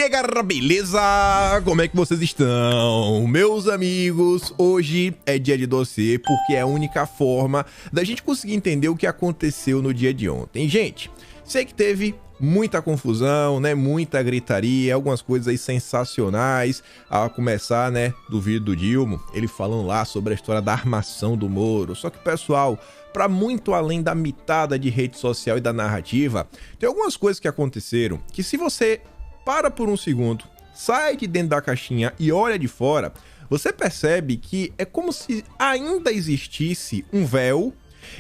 que, galera, beleza? Como é que vocês estão? Meus amigos, hoje é dia de dossiê porque é a única forma da gente conseguir entender o que aconteceu no dia de ontem. Gente, sei que teve muita confusão, né? Muita gritaria, algumas coisas aí sensacionais. A começar, né, do vídeo do Dilma, ele falando lá sobre a história da armação do Moro. Só que, pessoal, para muito além da mitada de rede social e da narrativa, tem algumas coisas que aconteceram que, se você para por um segundo, sai de dentro da caixinha e olha de fora, você percebe que é como se ainda existisse um véu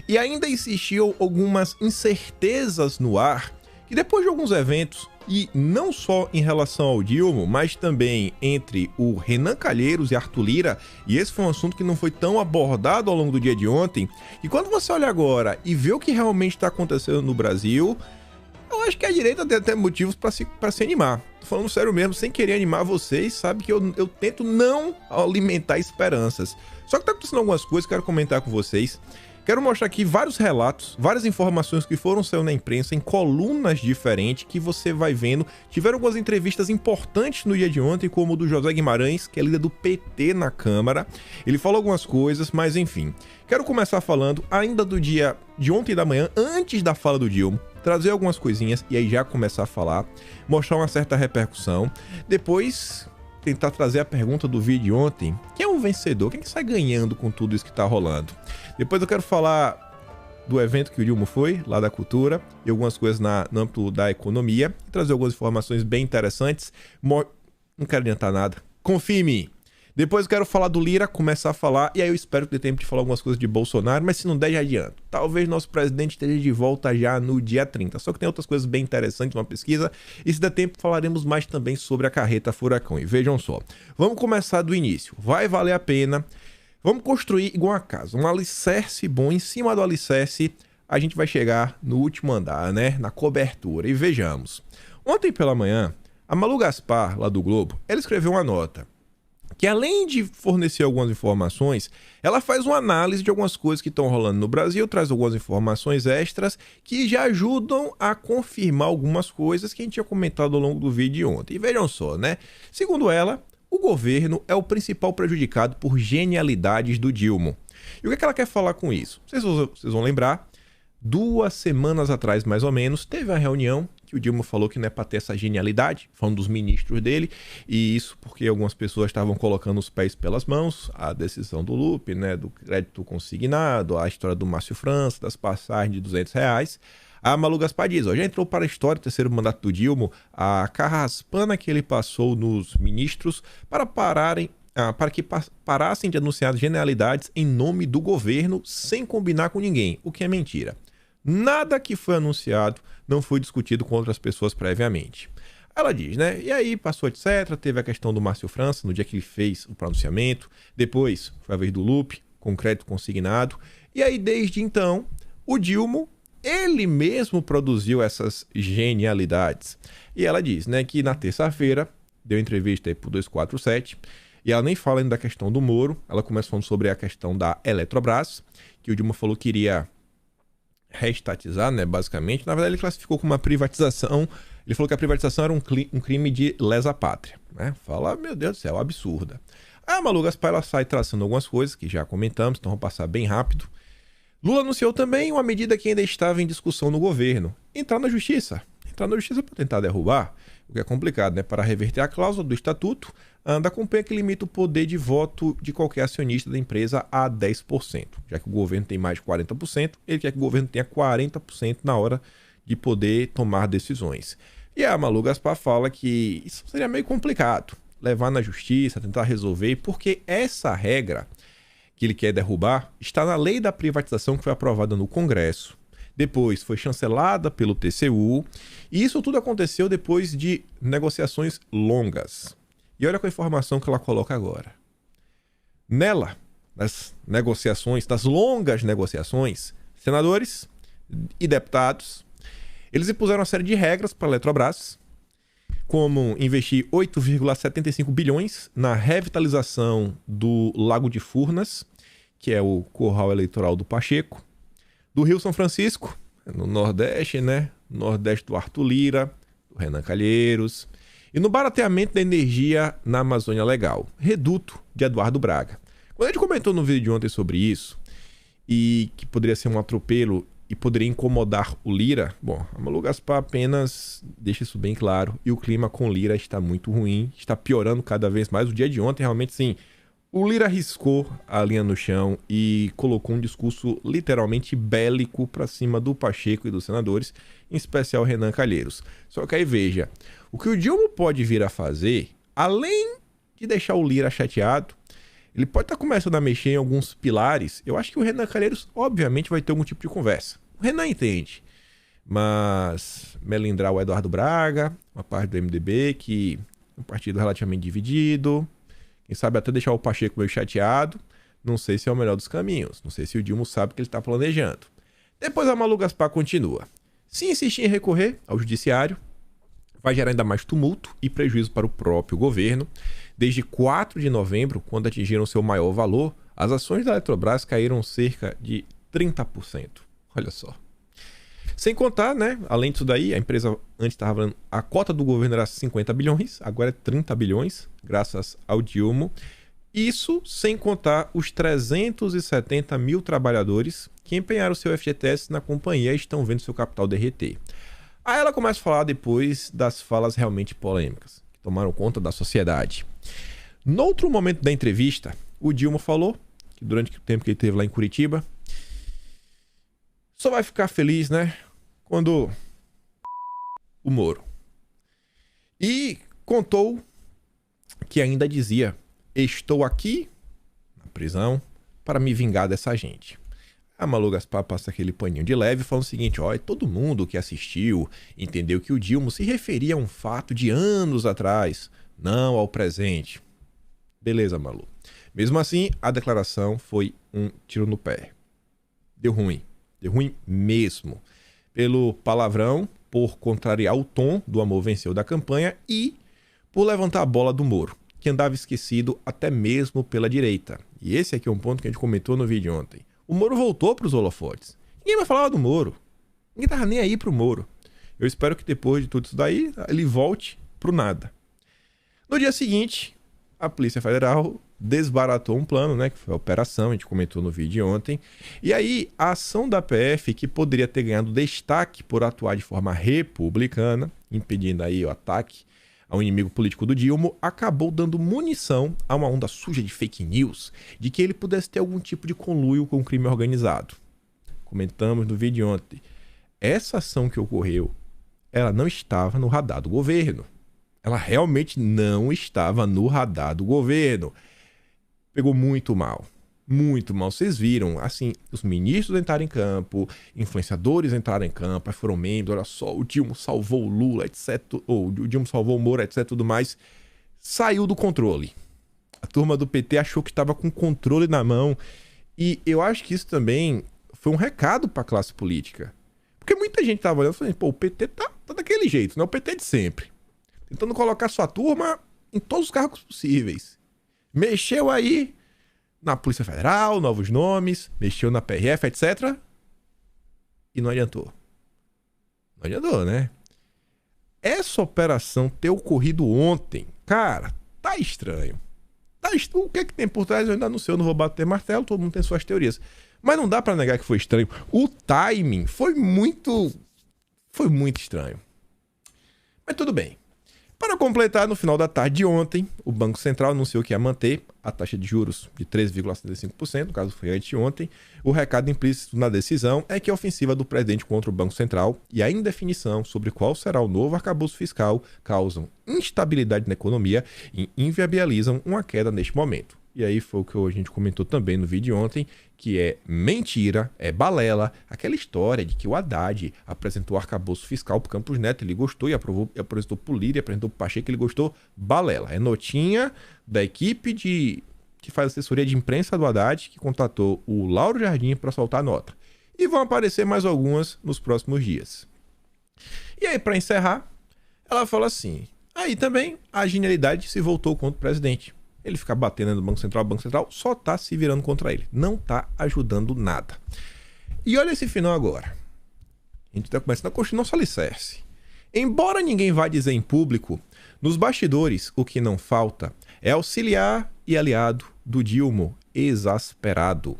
e ainda existiam algumas incertezas no ar, que depois de alguns eventos, e não só em relação ao Dilma, mas também entre o Renan Calheiros e Arthur Lira, e esse foi um assunto que não foi tão abordado ao longo do dia de ontem, e quando você olha agora e vê o que realmente está acontecendo no Brasil, eu acho que a direita tem até motivos para se animar. Tô falando sério mesmo, sem querer animar vocês, sabe que eu tento não alimentar esperanças. Só que tá acontecendo algumas coisas que eu quero comentar com vocês. Quero mostrar aqui vários relatos, várias informações que foram saindo na imprensa, em colunas diferentes, que você vai vendo. Tiveram algumas entrevistas importantes no dia de ontem, como o do José Guimarães, que é líder do PT na Câmara. Ele falou algumas coisas, mas enfim. Quero começar falando ainda do dia de ontem da manhã, antes da fala do Dilma, trazer algumas coisinhas e aí já começar a falar, mostrar uma certa repercussão. Depois tentar trazer a pergunta do vídeo de ontem: quem é o vencedor? Quem é que sai ganhando com tudo isso que tá rolando? Depois eu quero falar do evento que o Dilma foi, lá da cultura, e algumas coisas no âmbito da economia, e trazer algumas informações bem interessantes. Não quero adiantar nada, confie em mim. Depois eu quero falar do Lira, começar a falar, e aí eu espero que dê tempo de falar algumas coisas de Bolsonaro, mas se não der, já adianto. Talvez nosso presidente esteja de volta já no dia 30. Só que tem outras coisas bem interessantes numa pesquisa, e se der tempo falaremos mais também sobre a carreta furacão. E vejam só, vamos começar do início, vai valer a pena. Vamos construir igual a casa, um alicerce bom. Em cima do alicerce, a gente vai chegar no último andar, né? Na cobertura. E vejamos. Ontem pela manhã, a Malu Gaspar, lá do Globo, ela escreveu uma nota que, além de fornecer algumas informações, ela faz uma análise de algumas coisas que estão rolando no Brasil, traz algumas informações extras que já ajudam a confirmar algumas coisas que a gente tinha comentado ao longo do vídeo de ontem. E vejam só, né? Segundo ela, o governo é o principal prejudicado por genialidades do Dilma. E o que é que ela quer falar com isso? Vocês vão lembrar, 2 semanas atrás, mais ou menos, teve uma reunião que o Dilma falou que não é para ter essa genialidade, falando dos ministros dele, e isso porque algumas pessoas estavam colocando os pés pelas mãos, a decisão do Lupe, né, do crédito consignado, a história do Márcio França, das passagens de R$200. A Malu Gaspar diz, ó, já entrou para a história o terceiro mandato do Dilma, a carraspana que ele passou nos ministros para que parassem de anunciar genialidades em nome do governo sem combinar com ninguém, o que é mentira. Nada que foi anunciado não foi discutido com outras pessoas previamente. Ela diz, né? E aí passou, etc. Teve a questão do Márcio França, no dia que ele fez o pronunciamento. Depois foi a vez do Lupe, com crédito consignado. E aí, desde então, o Dilma, ele mesmo produziu essas genialidades. E ela diz, né, que na terça-feira deu entrevista aí pro 247, e ela nem fala ainda da questão do Moro. Ela começa falando sobre a questão da Eletrobras, que o Dilma falou que iria reestatizar, né, basicamente. Na verdade, ele classificou como uma privatização. Ele falou que a privatização era um crime de lesa pátria, né? Fala, meu Deus do céu, absurda. A Malu Gaspar, ela sai traçando algumas coisas que já comentamos, então vamos passar bem rápido. Lula anunciou também uma medida que ainda estava em discussão no governo: entrar na justiça. Entrar na justiça para tentar derrubar, o que é complicado, né? Para reverter a cláusula do estatuto da companhia que limita o poder de voto de qualquer acionista da empresa a 10%. Já que o governo tem mais de 40%, ele quer que o governo tenha 40% na hora de poder tomar decisões. E a Malu Gaspar fala que isso seria meio complicado, levar na justiça, tentar resolver, porque essa regra que ele quer derrubar está na lei da privatização que foi aprovada no Congresso. Depois foi chancelada pelo TCU, e isso tudo aconteceu depois de negociações longas. E olha com a informação que ela coloca agora. Nela, nas negociações, das longas negociações, senadores e deputados, eles impuseram uma série de regras para a Eletrobras, como investir 8,75 bilhões na revitalização do Lago de Furnas, que é o curral eleitoral do Pacheco, do Rio São Francisco, no Nordeste, né? Nordeste do Arthur Lira, do Renan Calheiros, E no barateamento da energia na Amazônia Legal, reduto de Eduardo Braga. Quando a gente comentou no vídeo de ontem sobre isso, e que poderia ser um atropelo e poderia incomodar o Lira, bom, a Malu Gaspar apenas deixa isso bem claro, e o clima com o Lira está muito ruim, está piorando cada vez mais. O dia de ontem, realmente, sim, o Lira riscou a linha no chão e colocou um discurso literalmente bélico para cima do Pacheco e dos senadores, em especial Renan Calheiros. Só que aí veja, o que o Dilma pode vir a fazer, além de deixar o Lira chateado, ele pode estar começando a mexer em alguns pilares. Eu acho que o Renan Calheiros, obviamente, vai ter algum tipo de conversa. O Renan entende, mas melindrar o Eduardo Braga, uma parte do MDB, que é um partido relativamente dividido, quem sabe até deixar o Pacheco meio chateado, não sei se é o melhor dos caminhos, não sei se o Dilma sabe o que ele está planejando. Depois a Malu Gaspar continua. Se insistir em recorrer ao judiciário, vai gerar ainda mais tumulto e prejuízo para o próprio governo. Desde 4 de novembro, quando atingiram seu maior valor, as ações da Eletrobras caíram cerca de 30%. Olha só. Sem contar, né? Além disso daí, a empresa antes estava valendo, a cota do governo era 50 bilhões, agora é 30 bilhões, graças ao Dilma. Isso sem contar os 370 mil trabalhadores que empenharam seu FGTS na companhia e estão vendo seu capital derreter. Aí ela começa a falar depois das falas realmente polêmicas, que tomaram conta da sociedade. No outro momento da entrevista, o Dilma falou que durante o tempo que ele esteve lá em Curitiba, só vai ficar feliz, né, quando o Moro. E contou que ainda dizia: estou aqui na prisão para me vingar dessa gente. A Malu Gaspar passa aquele paninho de leve falando o seguinte: ó, todo mundo que assistiu entendeu que o Dilma se referia a um fato de anos atrás, não ao presente. Beleza, Malu. Mesmo assim, a declaração foi um tiro no pé. Deu ruim mesmo. Pelo palavrão, por contrariar o tom do Amor Venceu da campanha e por levantar a bola do Moro, que andava esquecido até mesmo pela direita. E esse aqui é um ponto que a gente comentou no vídeo ontem. O Moro voltou para os holofotes. Ninguém vai falar do Moro. Ninguém tava nem aí pro Moro. Eu espero que depois de tudo isso daí, ele volte pro nada. No dia seguinte, a Polícia Federal desbaratou um plano, né, que foi a operação, a gente comentou no vídeo ontem. E aí, a ação da PF, que poderia ter ganhado destaque por atuar de forma republicana, impedindo aí o ataque ao inimigo político do Dilma, acabou dando munição a uma onda suja de fake news de que ele pudesse ter algum tipo de conluio com o crime organizado. Comentamos no vídeo ontem. Essa ação que ocorreu, ela não estava no radar do governo. Ela realmente não estava no radar do governo. Pegou muito mal. Muito mal. Vocês viram, assim, os ministros entraram em campo, influenciadores entraram em campo, aí foram membros, olha só, o Dilma salvou o Lula, etc. Ou o Dilma salvou o Moro, etc. Tudo mais. Saiu do controle. A turma do PT achou que estava com controle na mão. E eu acho que isso também foi um recado para a classe política. Porque muita gente estava olhando e falando, pô, o PT tá daquele jeito, não é o PT de sempre. Tentando colocar sua turma em todos os cargos possíveis. Mexeu aí na Polícia Federal, novos nomes, mexeu na PRF, etc. E não adiantou. Não adiantou, né? Essa operação ter ocorrido ontem, cara, tá estranho. O que é que tem por trás? Eu ainda não sei, eu não vou bater martelo, todo mundo tem suas teorias. Mas não dá pra negar que foi estranho. O timing foi muito estranho. Mas tudo bem. Para completar, no final da tarde de ontem, o Banco Central anunciou que ia manter a taxa de juros de 13,75%, no caso foi anteontem. O recado implícito na decisão é que a ofensiva do presidente contra o Banco Central e a indefinição sobre qual será o novo arcabouço fiscal causam instabilidade na economia e inviabilizam uma queda neste momento. E aí foi o que a gente comentou também no vídeo de ontem, que é mentira, é balela, aquela história de que o Haddad apresentou o arcabouço fiscal para o Campos Neto, ele gostou e apresentou para o Lira, apresentou para o Pacheco, ele gostou, balela. É notinha da equipe que faz assessoria de imprensa do Haddad, que contratou o Lauro Jardim para soltar a nota. E vão aparecer mais algumas nos próximos dias. E aí, para encerrar, ela fala assim, aí também a genialidade se voltou contra o presidente. Ele fica batendo no Banco Central, o Banco Central só tá se virando contra ele. Não tá ajudando nada. E olha esse final agora. A gente tá começando a construir nosso alicerce. Embora ninguém vá dizer em público, Nos bastidores, o que não falta é auxiliar e aliado do Dilma exasperado.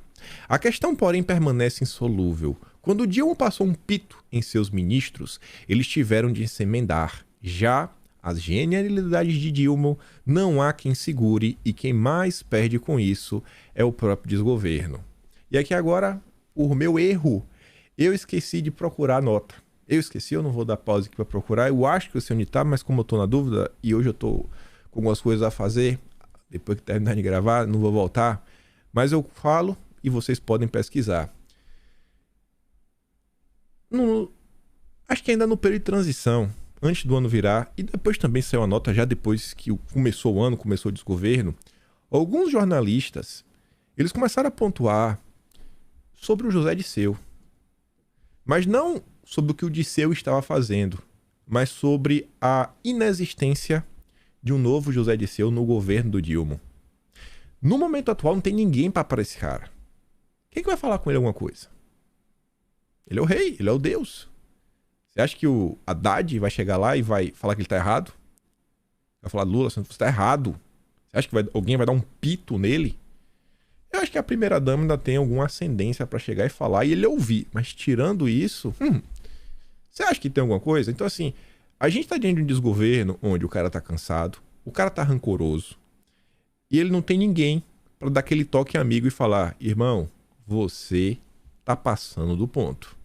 A questão, porém, permanece insolúvel. Quando Dilma passou um pito em seus ministros, eles tiveram de se emendar. Já as genialidades de Dilma, não há quem segure e quem mais perde com isso é o próprio desgoverno. E aqui agora, o meu erro. Eu esqueci de procurar a nota. Eu não vou dar pausa aqui para procurar. Eu acho que eu sei onde tá, mas como eu tô na dúvida e hoje eu tô com algumas coisas a fazer, depois que terminar de gravar, não vou voltar. Mas eu falo e vocês podem pesquisar. Acho que ainda no período de transição, antes do ano virar, e depois também saiu a nota já depois que começou o ano, começou o desgoverno, alguns jornalistas, eles começaram a pontuar sobre o José Dirceu. Mas não sobre o que o Dirceu estava fazendo, mas sobre a inexistência de um novo José Dirceu no governo do Dilma. No momento atual não tem ninguém para esse cara. Quem que vai falar com ele alguma coisa? Ele é o rei, ele é o Deus. Você acha que o Haddad vai chegar lá e vai falar que ele tá errado? Vai falar, Lula, você tá errado. Você acha que alguém vai dar um pito nele? Eu acho que a primeira-dama ainda tem alguma ascendência para chegar e falar e ele ouvir. Mas tirando isso, você acha que tem alguma coisa? Então assim, a gente tá diante de um desgoverno onde o cara tá cansado, o cara tá rancoroso e ele não tem ninguém para dar aquele toque amigo e falar, irmão, você tá passando do ponto.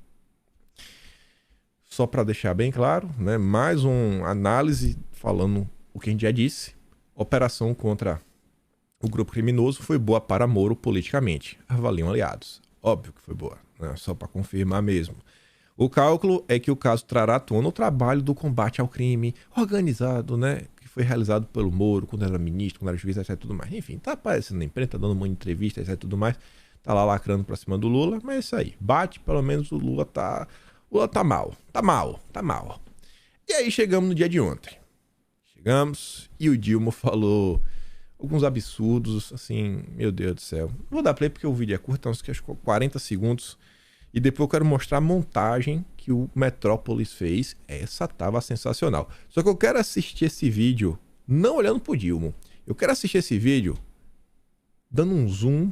Só para deixar bem claro, né? Mais uma análise falando o que a gente já disse. Operação contra o grupo criminoso foi boa para Moro politicamente. Avaliam aliados. Óbvio que foi boa, né? Só para confirmar mesmo. O cálculo é que o caso trará à tona o trabalho do combate ao crime organizado, né? Que foi realizado pelo Moro quando era ministro, quando era juiz, etc. Tudo mais. Enfim, tá aparecendo na imprensa, tá dando uma entrevista, etc. Tudo mais. Tá lá lacrando pra cima do Lula, mas é isso aí. Bate, pelo menos o Lula tá mal. Tá mal. E aí chegamos no dia de ontem. Chegamos e o Dilma falou alguns absurdos, assim, meu Deus do céu. Não vou dar play porque o vídeo é curto, então acho que 40 segundos. E depois eu quero mostrar a montagem que o Metrópolis fez. Essa tava sensacional. Só que eu quero assistir esse vídeo não olhando pro Dilma. Eu quero assistir esse vídeo dando um zoom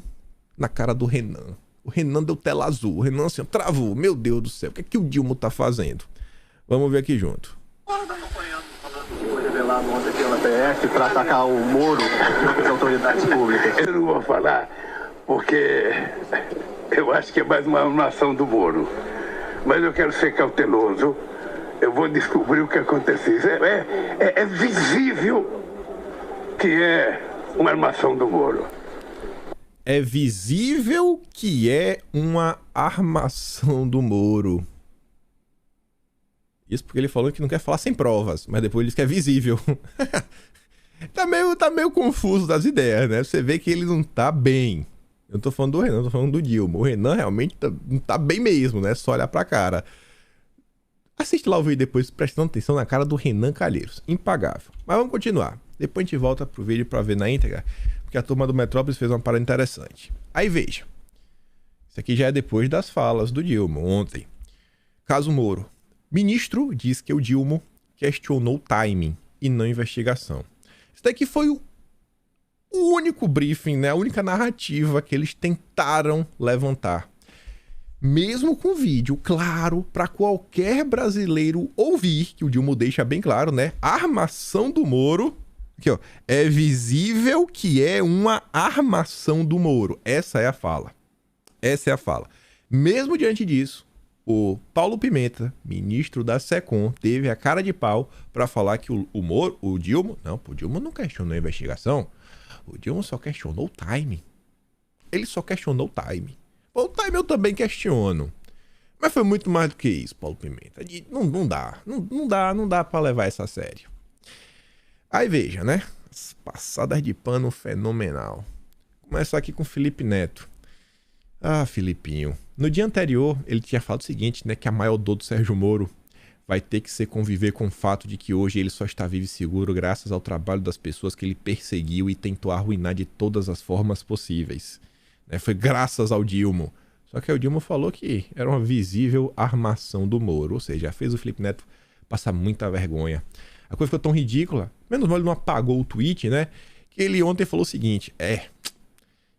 na cara do Renan. O Renan deu tela azul. O Renan assim, travou. Meu Deus do céu, o que é que o Dilma tá fazendo? Vamos ver aqui junto. Foi revelado ontem pela PF para atacar o Moro e as autoridades públicas. Eu não vou falar porque eu acho que é mais uma ação do Moro. Mas eu quero ser cauteloso. Eu vou descobrir o que aconteceu. É visível que é uma armação do Moro. É visível que é uma armação do Moro. Isso porque ele falou que não quer falar sem provas, mas depois ele diz que é visível. tá meio confuso das ideias, né? Você vê que ele não tá bem. Eu não tô falando do Renan, eu tô falando do Dilma. O Renan realmente não tá bem mesmo, né? Só olhar pra cara. Assiste lá o vídeo depois, prestando atenção na cara do Renan Calheiros. Impagável. Mas vamos continuar. Depois a gente volta pro vídeo pra ver na íntegra, porque a turma do Metrópolis fez uma parada interessante. Aí veja. Isso aqui já é depois das falas do Dilma, ontem. Caso Moro. Ministro diz que o Dilma questionou o timing e não investigação. Isso daqui foi o único briefing, né? A única narrativa que eles tentaram levantar. Mesmo com vídeo, claro, para qualquer brasileiro ouvir, que o Dilma deixa bem claro, né? A armação do Moro. Aqui, ó. É visível que é uma armação do Moro. Essa é a fala. Essa é a fala. Mesmo diante disso, o Paulo Pimenta, ministro da SECOM, teve a cara de pau para falar que o Dilma... Não, o Dilma não questionou a investigação. O Dilma só questionou o time. Ele só questionou o time. O time eu também questiono. Mas foi muito mais do que isso, Paulo Pimenta. Não dá para levar essa a sério. Aí veja, né? As passadas de pano fenomenal. Começar aqui com Felipe Neto. Ah, Filipinho. No dia anterior, ele tinha falado o seguinte, né? Que a maior dor do Sérgio Moro vai ter que ser conviver com o fato de que hoje ele só está vivo e seguro graças ao trabalho das pessoas que ele perseguiu e tentou arruinar de todas as formas possíveis. Né? Foi graças ao Dilma. Só que o Dilma falou que era uma visível armação do Moro. Ou seja, fez o Felipe Neto passar muita vergonha. A coisa ficou tão ridícula. Menos mal ele não apagou o tweet, né? Que ele ontem falou o seguinte: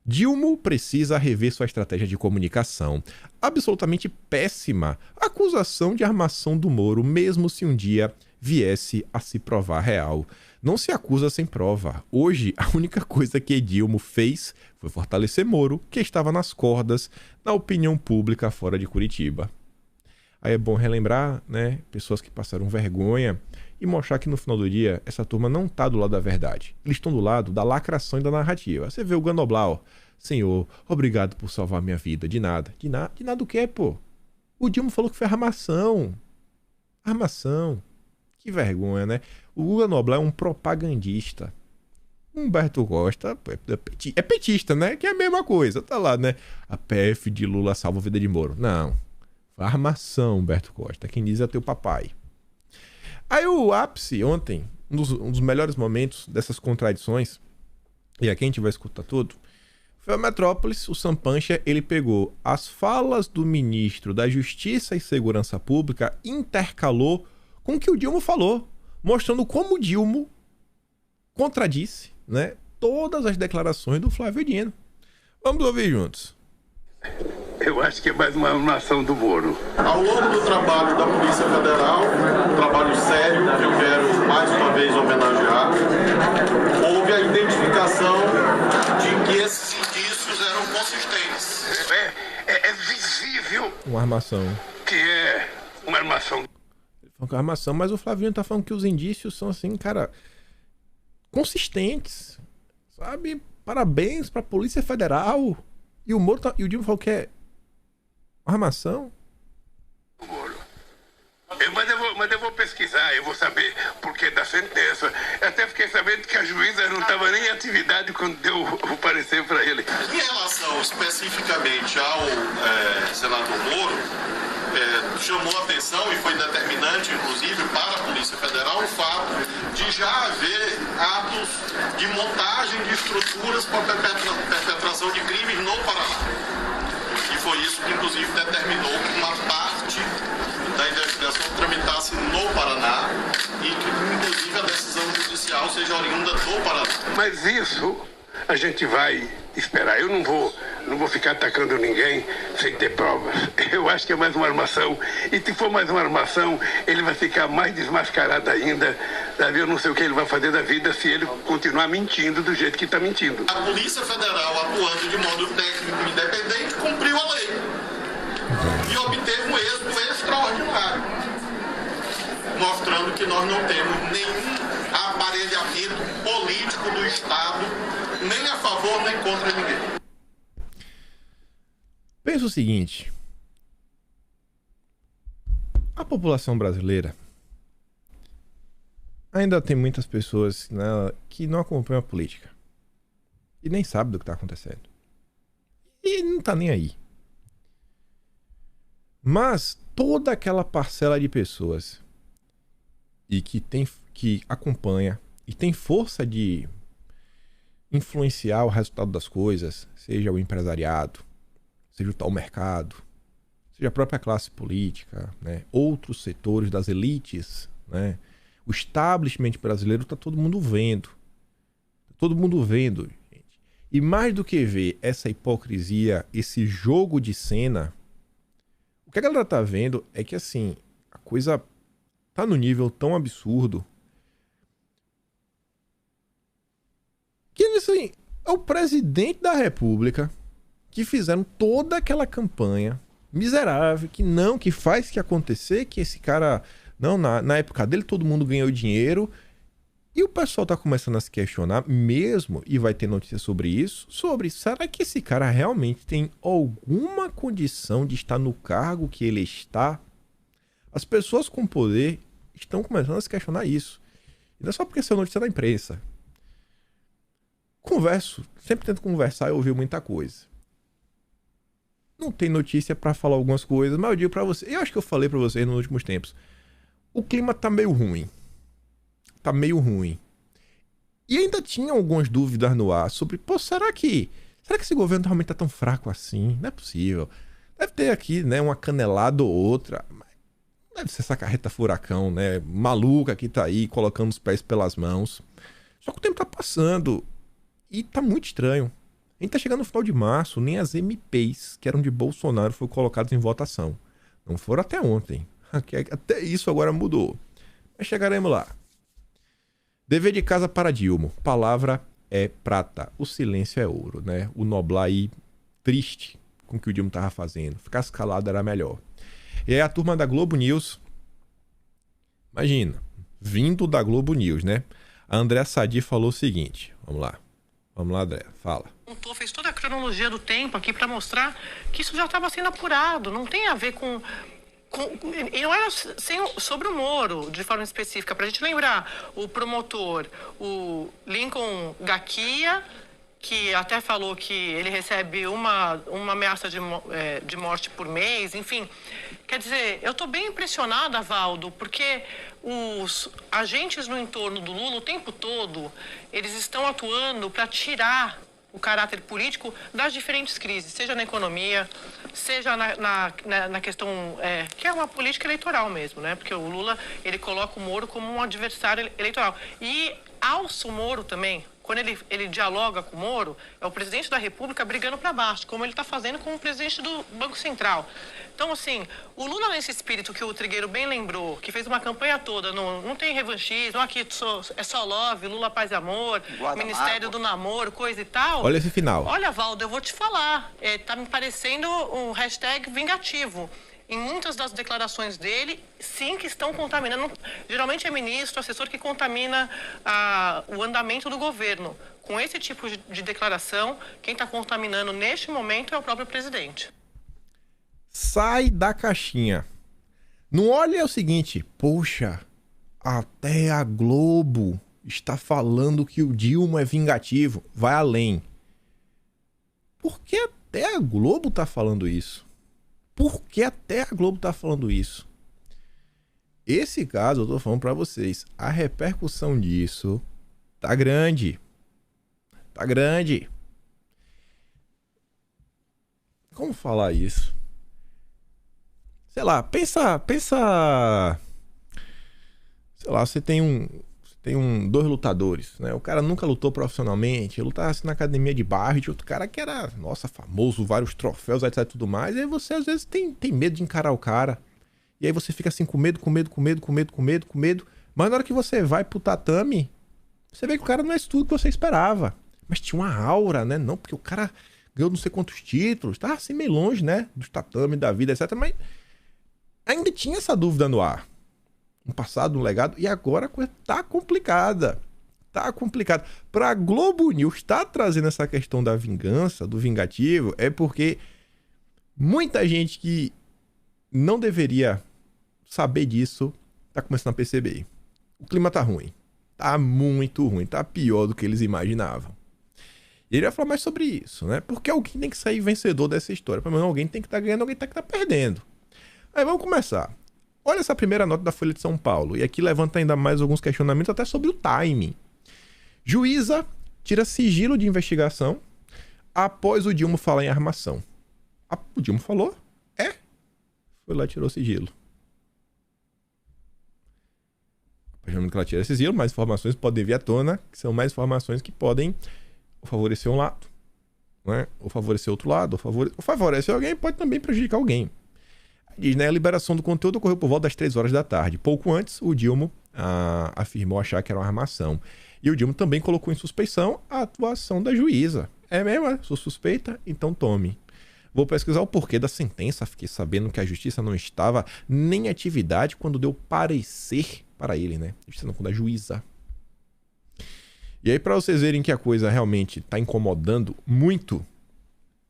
Dilma precisa rever sua estratégia de comunicação. Absolutamente péssima. Acusação de armação do Moro, mesmo se um dia viesse a se provar real. Não se acusa sem prova. Hoje, a única coisa que Dilma fez foi fortalecer Moro, que estava nas cordas na opinião pública fora de Curitiba. Aí é bom relembrar, né, pessoas que passaram vergonha e mostrar que no final do dia essa turma não tá do lado da verdade. Eles estão do lado da lacração e da narrativa. Você vê o Ganoblau: Senhor, obrigado por salvar minha vida. De nada. De nada o quê, pô? O Dilma falou que foi armação. Armação. Que vergonha, né? O Guga Noblar é um propagandista. Humberto Costa é petista, né? Que é a mesma coisa. Tá lá, né? A PF de Lula salva a vida de Moro. Não. Foi armação, Humberto Costa. Quem diz é teu papai. Aí o ápice ontem, um dos melhores momentos dessas contradições, e aqui a gente vai escutar tudo, foi a Metrópolis. O Sam Pancha, ele pegou as falas do ministro da Justiça e Segurança Pública, intercalou com o que o Dilma falou, mostrando como o Dilma contradisse, né, todas as declarações do Flávio Dino. Vamos ouvir juntos. Eu acho que é mais uma ação do Moro. Ao longo do trabalho da Polícia Federal, um trabalho sério que eu quero mais uma vez homenagear, houve a identificação de que esses indícios eram consistentes. É visível Uma armação. que é uma armação. Foi uma armação, mas o Flavinho tá falando que os indícios são assim, cara, consistentes, sabe? Parabéns pra Polícia Federal. E o Moro e o Dilma falou que é armação. Mas eu vou pesquisar, eu vou saber por que da sentença. Eu até fiquei sabendo que a juíza não estava nem em atividade quando deu o parecer para ele. Em relação especificamente ao senador Moro, chamou a atenção e foi determinante, inclusive, para a Polícia Federal o fato de já haver atos de montagem de estruturas para perpetração de crimes no Paraná. E foi isso que, inclusive, determinou que uma parte da investigação tramitasse no Paraná e que, inclusive, a decisão judicial seja oriunda do Paraná. Mas isso a gente vai esperar. Eu não vou ficar atacando ninguém sem ter provas. Eu acho que é mais uma armação. E se for mais uma armação, ele vai ficar mais desmascarado ainda. Sabe? Eu não sei o que ele vai fazer da vida se ele continuar mentindo do jeito que está mentindo. A Polícia Federal, atuando de modo técnico e independente, cumpriu a lei e obteve um êxito extraordinário, mostrando que nós não temos nenhum aparelhamento político do Estado, nem a favor nem contra ninguém. Pensa o seguinte: a população brasileira ainda tem muitas pessoas, né, que não acompanham a política e nem sabem do que está acontecendo e não tá nem aí. Mas toda aquela parcela de pessoas e que acompanha e tem força de influenciar o resultado das coisas, seja o empresariado, seja o tal mercado, seja a própria classe política, né, outros setores das elites, né, o establishment brasileiro, tá todo mundo vendo. Todo mundo vendo, gente. E mais do que ver essa hipocrisia, esse jogo de cena, o que a galera tá vendo é que, assim, a coisa tá no nível tão absurdo que, assim, é o presidente da República que fizeram toda aquela campanha miserável, que faz que acontecer, que esse cara... Não, na época dele todo mundo ganhou dinheiro e o pessoal tá começando a se questionar mesmo, e vai ter notícia sobre isso, será que esse cara realmente tem alguma condição de estar no cargo que ele está? As pessoas com poder estão começando a se questionar isso. E não é só porque essa notícia é da imprensa. Sempre tento conversar e ouvir muita coisa. Não tem notícia pra falar algumas coisas, mas eu digo pra você, eu acho que eu falei pra vocês nos últimos tempos, o clima tá meio ruim. Tá meio ruim. E ainda tinha algumas dúvidas no ar sobre, será que esse governo realmente tá tão fraco assim? Não é possível. Deve ter aqui, né, uma canelada ou outra. Mas Deve ser essa carreta furacão, né? Maluca que tá aí, colocando os pés pelas mãos. Só que o tempo tá passando e tá muito estranho. A gente tá chegando no final de março, nem as MPs que eram de Bolsonaro foram colocadas em votação. Não foram até ontem. Até isso agora mudou. Mas chegaremos lá. Dever de casa para Dilma. Palavra é prata. O silêncio é ouro, né? O Noblar aí, triste com o que o Dilma tava fazendo. Ficar calado era melhor. E aí a turma da Globo News, imagina, vindo da Globo News, né? A Andréa Sadi falou o seguinte, vamos lá, Andréa, fala. Fez toda a cronologia do tempo aqui para mostrar que isso já estava sendo apurado, não tem a ver com e não era sobre o Moro, de forma específica, para a gente lembrar, o promotor, o Lincoln Gaquia, que até falou que ele recebe uma ameaça de morte por mês, enfim. Quer dizer, eu estou bem impressionada, Valdo, porque os agentes no entorno do Lula, o tempo todo, eles estão atuando para tirar o caráter político das diferentes crises, seja na economia, seja na questão, que é uma política eleitoral mesmo, né? Porque o Lula, ele coloca o Moro como um adversário eleitoral. E alça o Moro também. Quando ele dialoga com o Moro, é o presidente da República brigando para baixo, como ele está fazendo com o presidente do Banco Central. Então, assim, o Lula, nesse espírito que o Trigueiro bem lembrou, que fez uma campanha toda, não tem revanchismo, aqui é só love, Lula, paz e amor, Ministério do Namoro, coisa e tal. Olha esse final. Olha, Valdo, eu vou te falar, tá me parecendo um hashtag vingativo. Em muitas das declarações dele, sim, que estão contaminando. Geralmente é ministro, assessor que contamina o andamento do governo. Com esse tipo de declaração, quem está contaminando neste momento é o próprio presidente. Sai da caixinha. Não olha o seguinte, poxa, até a Globo está falando que o Dilma é vingativo. Vai além. Por que até a Globo está falando isso? Por que até a Globo tá falando isso? Esse caso, eu tô falando pra vocês, a repercussão disso tá grande. Tá grande. Como falar isso? Sei lá, pensa... Sei lá, você tem dois lutadores, né? O cara nunca lutou profissionalmente, lutava assim na academia de bairro, de outro cara que era, nossa, famoso, vários troféus, etc, tudo mais, e aí você às vezes tem medo de encarar o cara, e aí você fica assim com medo, mas na hora que você vai pro tatame, você vê que o cara não é isso tudo que você esperava, mas tinha uma aura, né? Não, porque o cara ganhou não sei quantos títulos, tá assim meio longe, né? Dos tatame, da vida, etc, mas ainda tinha essa dúvida no ar. Um passado, um legado, e agora a coisa tá complicada. Tá complicada. Pra Globo News tá trazendo essa questão da vingança, do vingativo, é porque muita gente que não deveria saber disso tá começando a perceber. O clima tá ruim. Tá muito ruim. Tá pior do que eles imaginavam. E ele vai falar mais sobre isso, né? Porque alguém tem que sair vencedor dessa história. Pelo menos alguém tem que estar ganhando, alguém tem que estar perdendo. Aí vamos começar. Olha essa primeira nota da Folha de São Paulo. E aqui levanta ainda mais alguns questionamentos até sobre o timing. Juíza tira sigilo de investigação após o Dilma falar em armação. O Dilma falou? Foi lá e tirou o sigilo. A partir do momento que ela tira esse sigilo, mais informações podem vir à tona, que são mais informações que podem favorecer um lado, né? Ou favorecer outro lado, ou favorecer alguém, pode também prejudicar alguém. Diz, né, a liberação do conteúdo ocorreu por volta das 3 horas da tarde. Pouco antes, o Dilma afirmou achar que era uma armação. E o Dilma também colocou em suspeição a atuação da juíza. É mesmo? Sou suspeita? Então tome. Vou pesquisar o porquê da sentença. Fiquei sabendo que a justiça não estava nem em atividade quando deu parecer para ele, né? Justiça não, quando a juíza. E aí, para vocês verem que a coisa realmente está incomodando muito,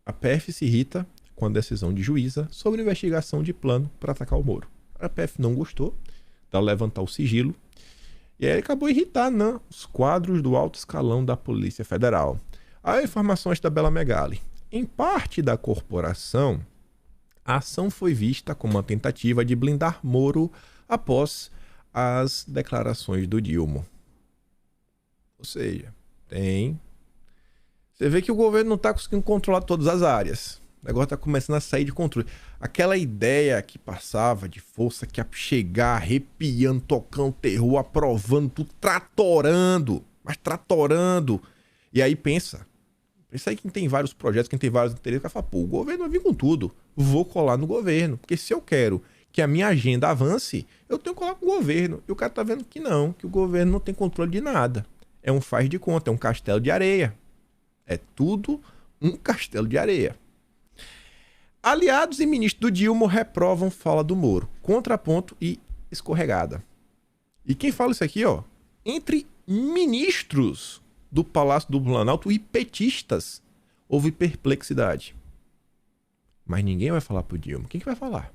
a PF se irrita com a decisão de juíza sobre investigação de plano para atacar o Moro. A PF não gostou de levantar o sigilo e aí acabou irritando os quadros do alto escalão da Polícia Federal. A informação da Bela Megali. Em parte da corporação, a ação foi vista como uma tentativa de blindar Moro após as declarações do Dilma. Ou seja, você vê que o governo não está conseguindo controlar todas as áreas. O negócio tá começando a sair de controle. Aquela ideia que passava de força, que ia chegar arrepiando, tocando terror, aprovando tudo, tratorando. Mas tratorando. E aí pensa aí quem tem vários projetos, quem tem vários interesses, vai falar, pô, o governo vai vir com tudo. Vou colar no governo. Porque se eu quero que a minha agenda avance, eu tenho que colar com o governo. E o cara tá vendo que não, que o governo não tem controle de nada. É um faz de conta, é um castelo de areia. É tudo um castelo de areia. Aliados e ministros do Dilma reprovam fala do Moro. Contraponto e escorregada. E quem fala isso aqui, ó? Entre ministros do Palácio do Planalto e petistas, houve perplexidade. Mas ninguém vai falar pro Dilma. Quem que vai falar?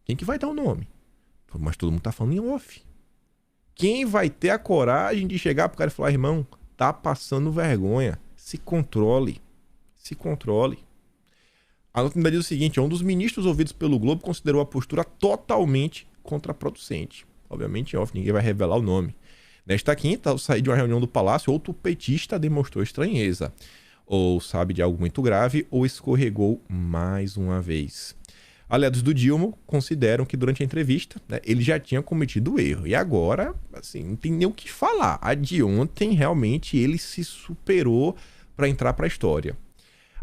Quem que vai dar o nome? Mas todo mundo tá falando em off. Quem vai ter a coragem de chegar pro cara e falar, irmão, tá passando vergonha. Se controle. Se controle. A nota ainda diz o seguinte, um dos ministros ouvidos pelo Globo considerou a postura totalmente contraproducente. Obviamente, em off, ninguém vai revelar o nome. Nesta quinta, ao sair de uma reunião do Palácio, outro petista demonstrou estranheza. Ou sabe de algo muito grave, ou escorregou mais uma vez. Aliados do Dilma consideram que durante a entrevista, né, ele já tinha cometido erro. E agora, assim, não tem nem o que falar. A de ontem, realmente, ele se superou para entrar para a história.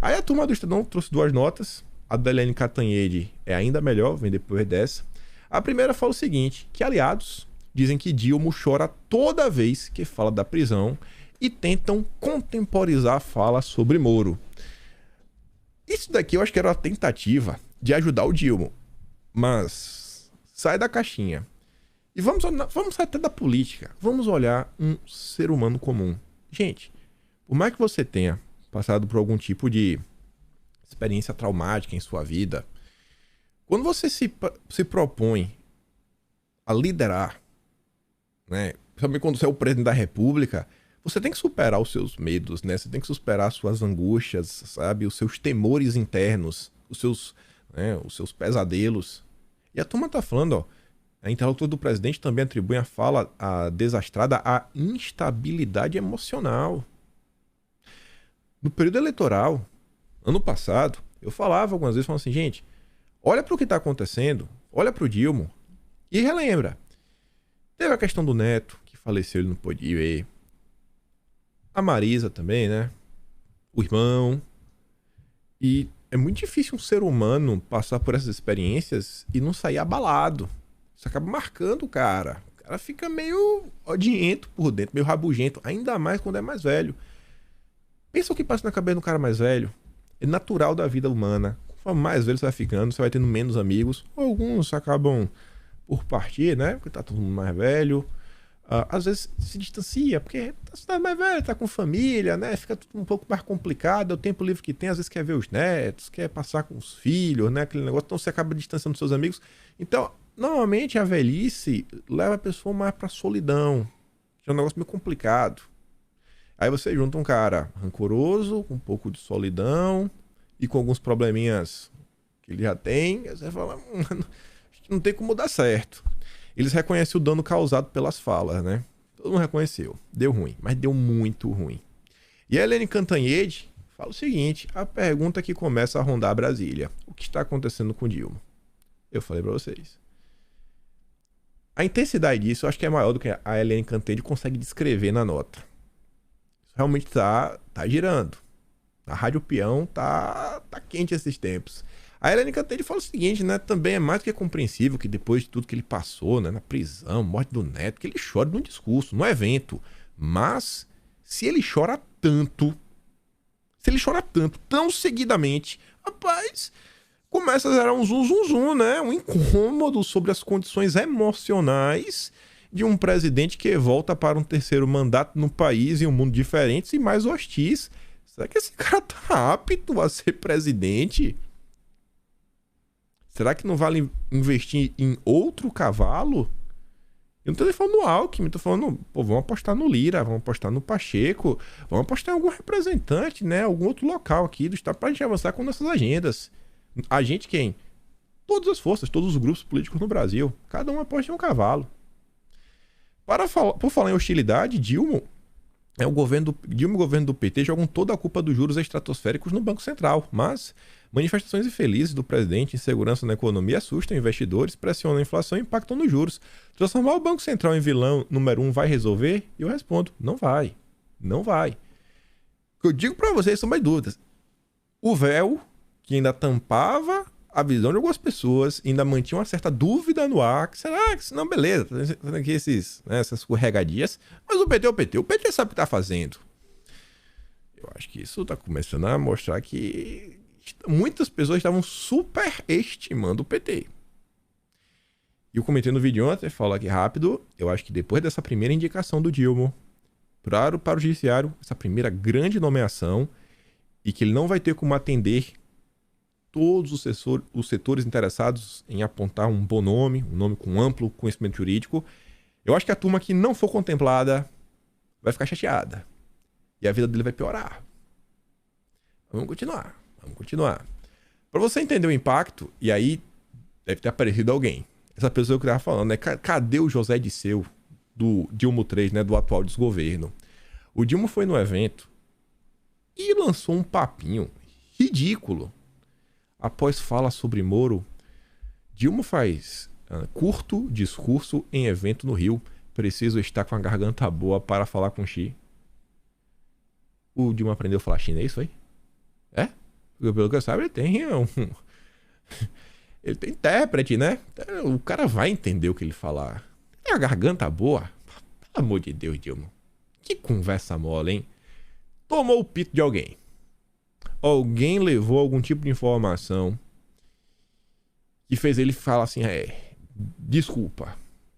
Aí a turma do Estadão trouxe duas notas. A da Helene Cantanhede é ainda melhor, vem depois dessa. A primeira fala o seguinte, que aliados dizem que Dilma chora toda vez que fala da prisão e tentam contemporizar a fala sobre Moro. Isso daqui eu acho que era uma tentativa de ajudar o Dilma, mas sai da caixinha. E vamos sair até da política, vamos olhar um ser humano comum. Gente, por mais que você tenha passado por algum tipo de experiência traumática em sua vida, quando você se propõe a liderar, né, principalmente quando você é o presidente da República, você tem que superar os seus medos, né? Você tem que superar as suas angústias, sabe? Os seus temores internos, os seus pesadelos. E a turma tá falando, ó, a interlocutor do presidente também atribui a fala desastrada à instabilidade emocional. No período eleitoral, ano passado, eu falava algumas vezes, falando assim, gente, olha para o que está acontecendo, olha para o Dilma e relembra. Teve a questão do Neto, que faleceu, ele não pôde ir. A Marisa também, né? O irmão. E é muito difícil um ser humano passar por essas experiências e não sair abalado. Isso acaba marcando o cara. O cara fica meio odiento por dentro, meio rabugento, ainda mais quando é mais velho. Pensa o que passa na cabeça do cara mais velho. É natural da vida humana. Quanto mais velho você vai ficando, você vai tendo menos amigos. Alguns acabam por partir, né? Porque tá todo mundo mais velho. Às vezes se distancia, porque tá mais velho, tá com família, né? Fica tudo um pouco mais complicado. É o tempo livre que tem, às vezes quer ver os netos, quer passar com os filhos, né? Aquele negócio. Então você acaba distanciando dos seus amigos. Então, normalmente a velhice leva a pessoa mais pra solidão. Que é um negócio meio complicado. Aí você junta um cara rancoroso, com um pouco de solidão e com alguns probleminhas que ele já tem. Aí você fala, mano, não tem como dar certo. Eles reconhecem o dano causado pelas falas, né? Todo mundo reconheceu. Deu ruim, mas deu muito ruim. E a Helene Cantanhede fala o seguinte, a pergunta que começa a rondar Brasília. O que está acontecendo com Dilma? Eu falei pra vocês. A intensidade disso eu acho que é maior do que a Helene Cantanhede consegue descrever na nota. Isso realmente tá girando. A Rádio Peão tá quente esses tempos. A Helene Cantanhede fala o seguinte, né? Também é mais do que compreensível que depois de tudo que ele passou, né? Na prisão, morte do neto, que ele chora num discurso, num evento. Mas, se ele chora tanto, tão seguidamente, rapaz, começa a gerar um zum, né? Um incômodo sobre as condições emocionais de um presidente que volta para um terceiro mandato no país em um mundo diferente e mais hostis. Será que esse cara tá apto a ser presidente? Será que não vale investir em outro cavalo? Eu não tô nem falando no Alckmin, tô falando, pô, vamos apostar no Lira, vamos apostar no Pacheco, vamos apostar em algum representante, né? Algum outro local aqui do estado pra gente avançar com nossas agendas. A gente quem? Todas as forças, todos os grupos políticos no Brasil. Cada um aposta em um cavalo. Por falar em hostilidade, Dilma e o governo do PT jogam toda a culpa dos juros estratosféricos no Banco Central. Mas Manifestações infelizes do presidente, insegurança na economia assustam investidores, pressionam a inflação e impactam nos juros. Transformar o Banco Central em vilão número 1 vai resolver? E eu respondo, não vai. Não vai. O que eu digo para vocês são mais dúvidas. O véu, que ainda tampava a visão de algumas pessoas, ainda mantinha uma certa dúvida no ar, que será que não, beleza, tá aqui essas escorregadias, mas o PT é o PT. O PT sabe o que tá fazendo. Eu acho que isso tá começando a mostrar que muitas pessoas estavam superestimando o PT. E eu comentei no vídeo ontem, falo aqui rápido, eu acho que depois dessa primeira indicação do Dilma para o judiciário, essa primeira grande nomeação, e que ele não vai ter como atender todos os setores interessados em apontar um bom nome, um nome com amplo conhecimento jurídico, eu acho que a turma que não for contemplada vai ficar chateada. E a vida dele vai piorar. Vamos continuar. Para você entender o impacto, e aí deve ter aparecido alguém. Essa pessoa que eu estava falando, né? Cadê o José Disseu do Dilma 3, né? Do atual desgoverno? O Dilma foi no evento e lançou um papinho ridículo. Após fala sobre Moro, Dilma faz curto discurso em evento no Rio. Preciso estar com a garganta boa para falar com Xi. O Dilma aprendeu a falar chinês, foi? É? Porque, pelo que eu saiba, ele tem ele tem intérprete, né? O cara vai entender o que ele falar. Tem a garganta boa? Pelo amor de Deus, Dilma. Que conversa mole, hein? Tomou o pito de alguém. Alguém levou algum tipo de informação que fez ele falar assim, desculpa.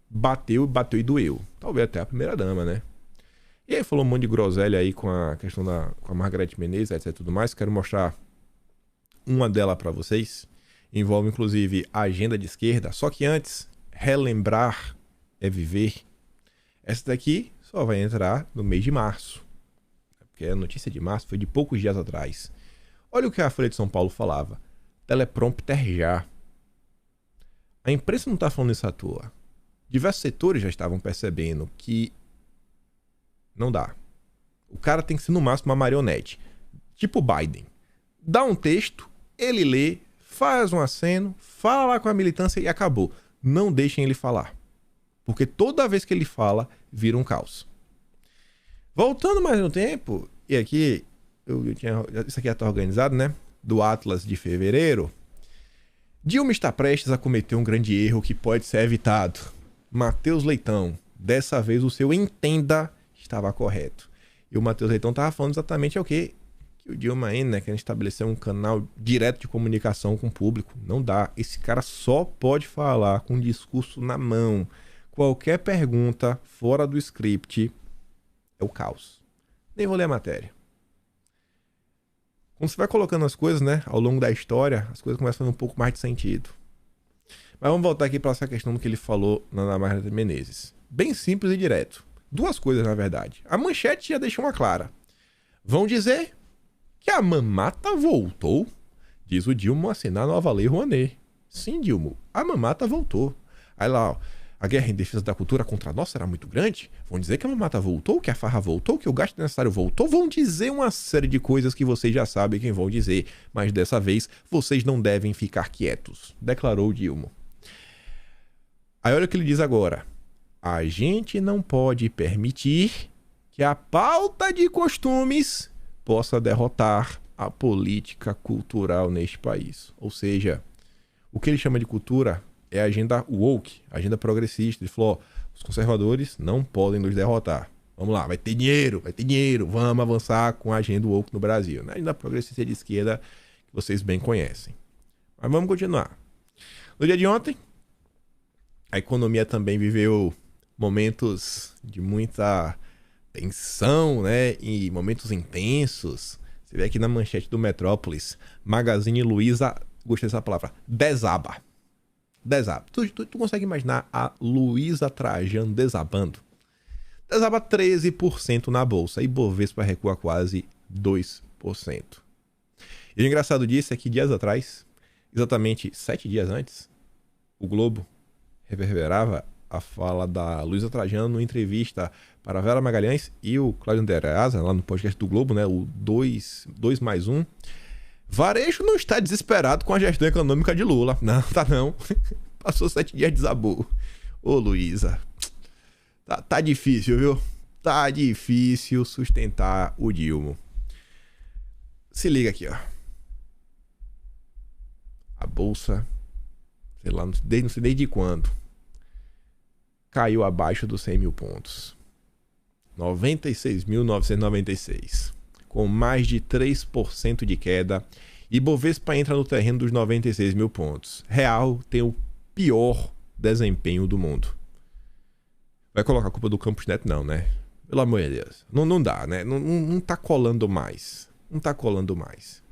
Bateu e doeu. Talvez até a primeira dama, né? E aí falou um monte de groselha aí com a questão com a Margareth Menezes, etc e tudo mais. Quero mostrar uma dela pra vocês. Envolve inclusive a agenda de esquerda. Só que antes, relembrar é viver. Essa daqui só vai entrar no mês de março. Porque a notícia de março foi de poucos dias atrás. Olha o que a Folha de São Paulo falava. Teleprompter já. A imprensa não está falando isso à toa. Diversos setores já estavam percebendo que não dá. O cara tem que ser no máximo uma marionete. Tipo Biden. Dá um texto, ele lê, faz um aceno, fala lá com a militância e acabou. Não deixem ele falar. Porque toda vez que ele fala, vira um caos. Voltando mais no tempo, e aqui, isso aqui já está organizado, né? Do Atlas de fevereiro. Dilma está prestes a cometer um grande erro que pode ser evitado. Matheus Leitão. Dessa vez o seu entenda estava correto. E o Matheus Leitão estava falando exatamente o quê? Que o Dilma ainda, né, quer estabelecer um canal direto de comunicação com o público. Não dá. Esse cara só pode falar com um discurso na mão. Qualquer pergunta fora do script é o caos. Nem vou ler a matéria. Quando você vai colocando as coisas, né, ao longo da história, as coisas começam a fazer um pouco mais de sentido. Mas vamos voltar aqui para essa questão do que ele falou na Margareth Menezes. Bem simples e direto. Duas coisas, na verdade. A manchete já deixou uma clara. Vão dizer que a mamata voltou, diz o Dilma assinar a nova lei Rouanet. Sim, Dilma, a mamata voltou. Aí lá, ó, a guerra em defesa da cultura contra nós será muito grande. Vão dizer que a mamata voltou, que a farra voltou, que o gasto necessário voltou. Vão dizer uma série de coisas que vocês já sabem quem vão dizer. Mas dessa vez, vocês não devem ficar quietos, declarou Dilma. Aí olha o que ele diz agora. A gente não pode permitir que a pauta de costumes possa derrotar a política cultural neste país. Ou seja, o que ele chama de cultura é a agenda woke, a agenda progressista. Ele falou, os conservadores não podem nos derrotar. Vamos lá, vai ter dinheiro, vamos avançar com a agenda woke no Brasil. A agenda progressista de esquerda que vocês bem conhecem. Mas vamos continuar. No dia de ontem, a economia também viveu momentos de muita tensão, né? E momentos intensos. Você vê aqui na manchete do Metrópolis, Magazine Luiza, gostei dessa palavra, desaba. Tu consegue imaginar a Luiza Trajano desabando? Desaba 13% na bolsa e Bovespa recua quase 2%. E o engraçado disso é que dias atrás, exatamente 7 dias antes, o Globo reverberava a fala da Luiza Trajano em entrevista para a Vera Magalhães e o Cláudio Andreasa, lá no podcast do Globo, né, o 2+1, Varejo não está desesperado com a gestão econômica de Lula. Não, tá não. Passou 7 dias, desabou. Ô, Luísa. Tá difícil, viu? Tá difícil sustentar o Dilma. Se liga aqui, ó. A bolsa, sei lá, não sei desde quando, caiu abaixo dos 100 mil pontos. 96.996. Com mais de 3% de queda. E Bovespa entra no terreno dos 96 mil pontos. Real tem o pior desempenho do mundo. Vai colocar a culpa do Campos Neto? Não, né? Pelo amor de Deus. Não dá, né? Não tá colando mais. Não tá colando mais.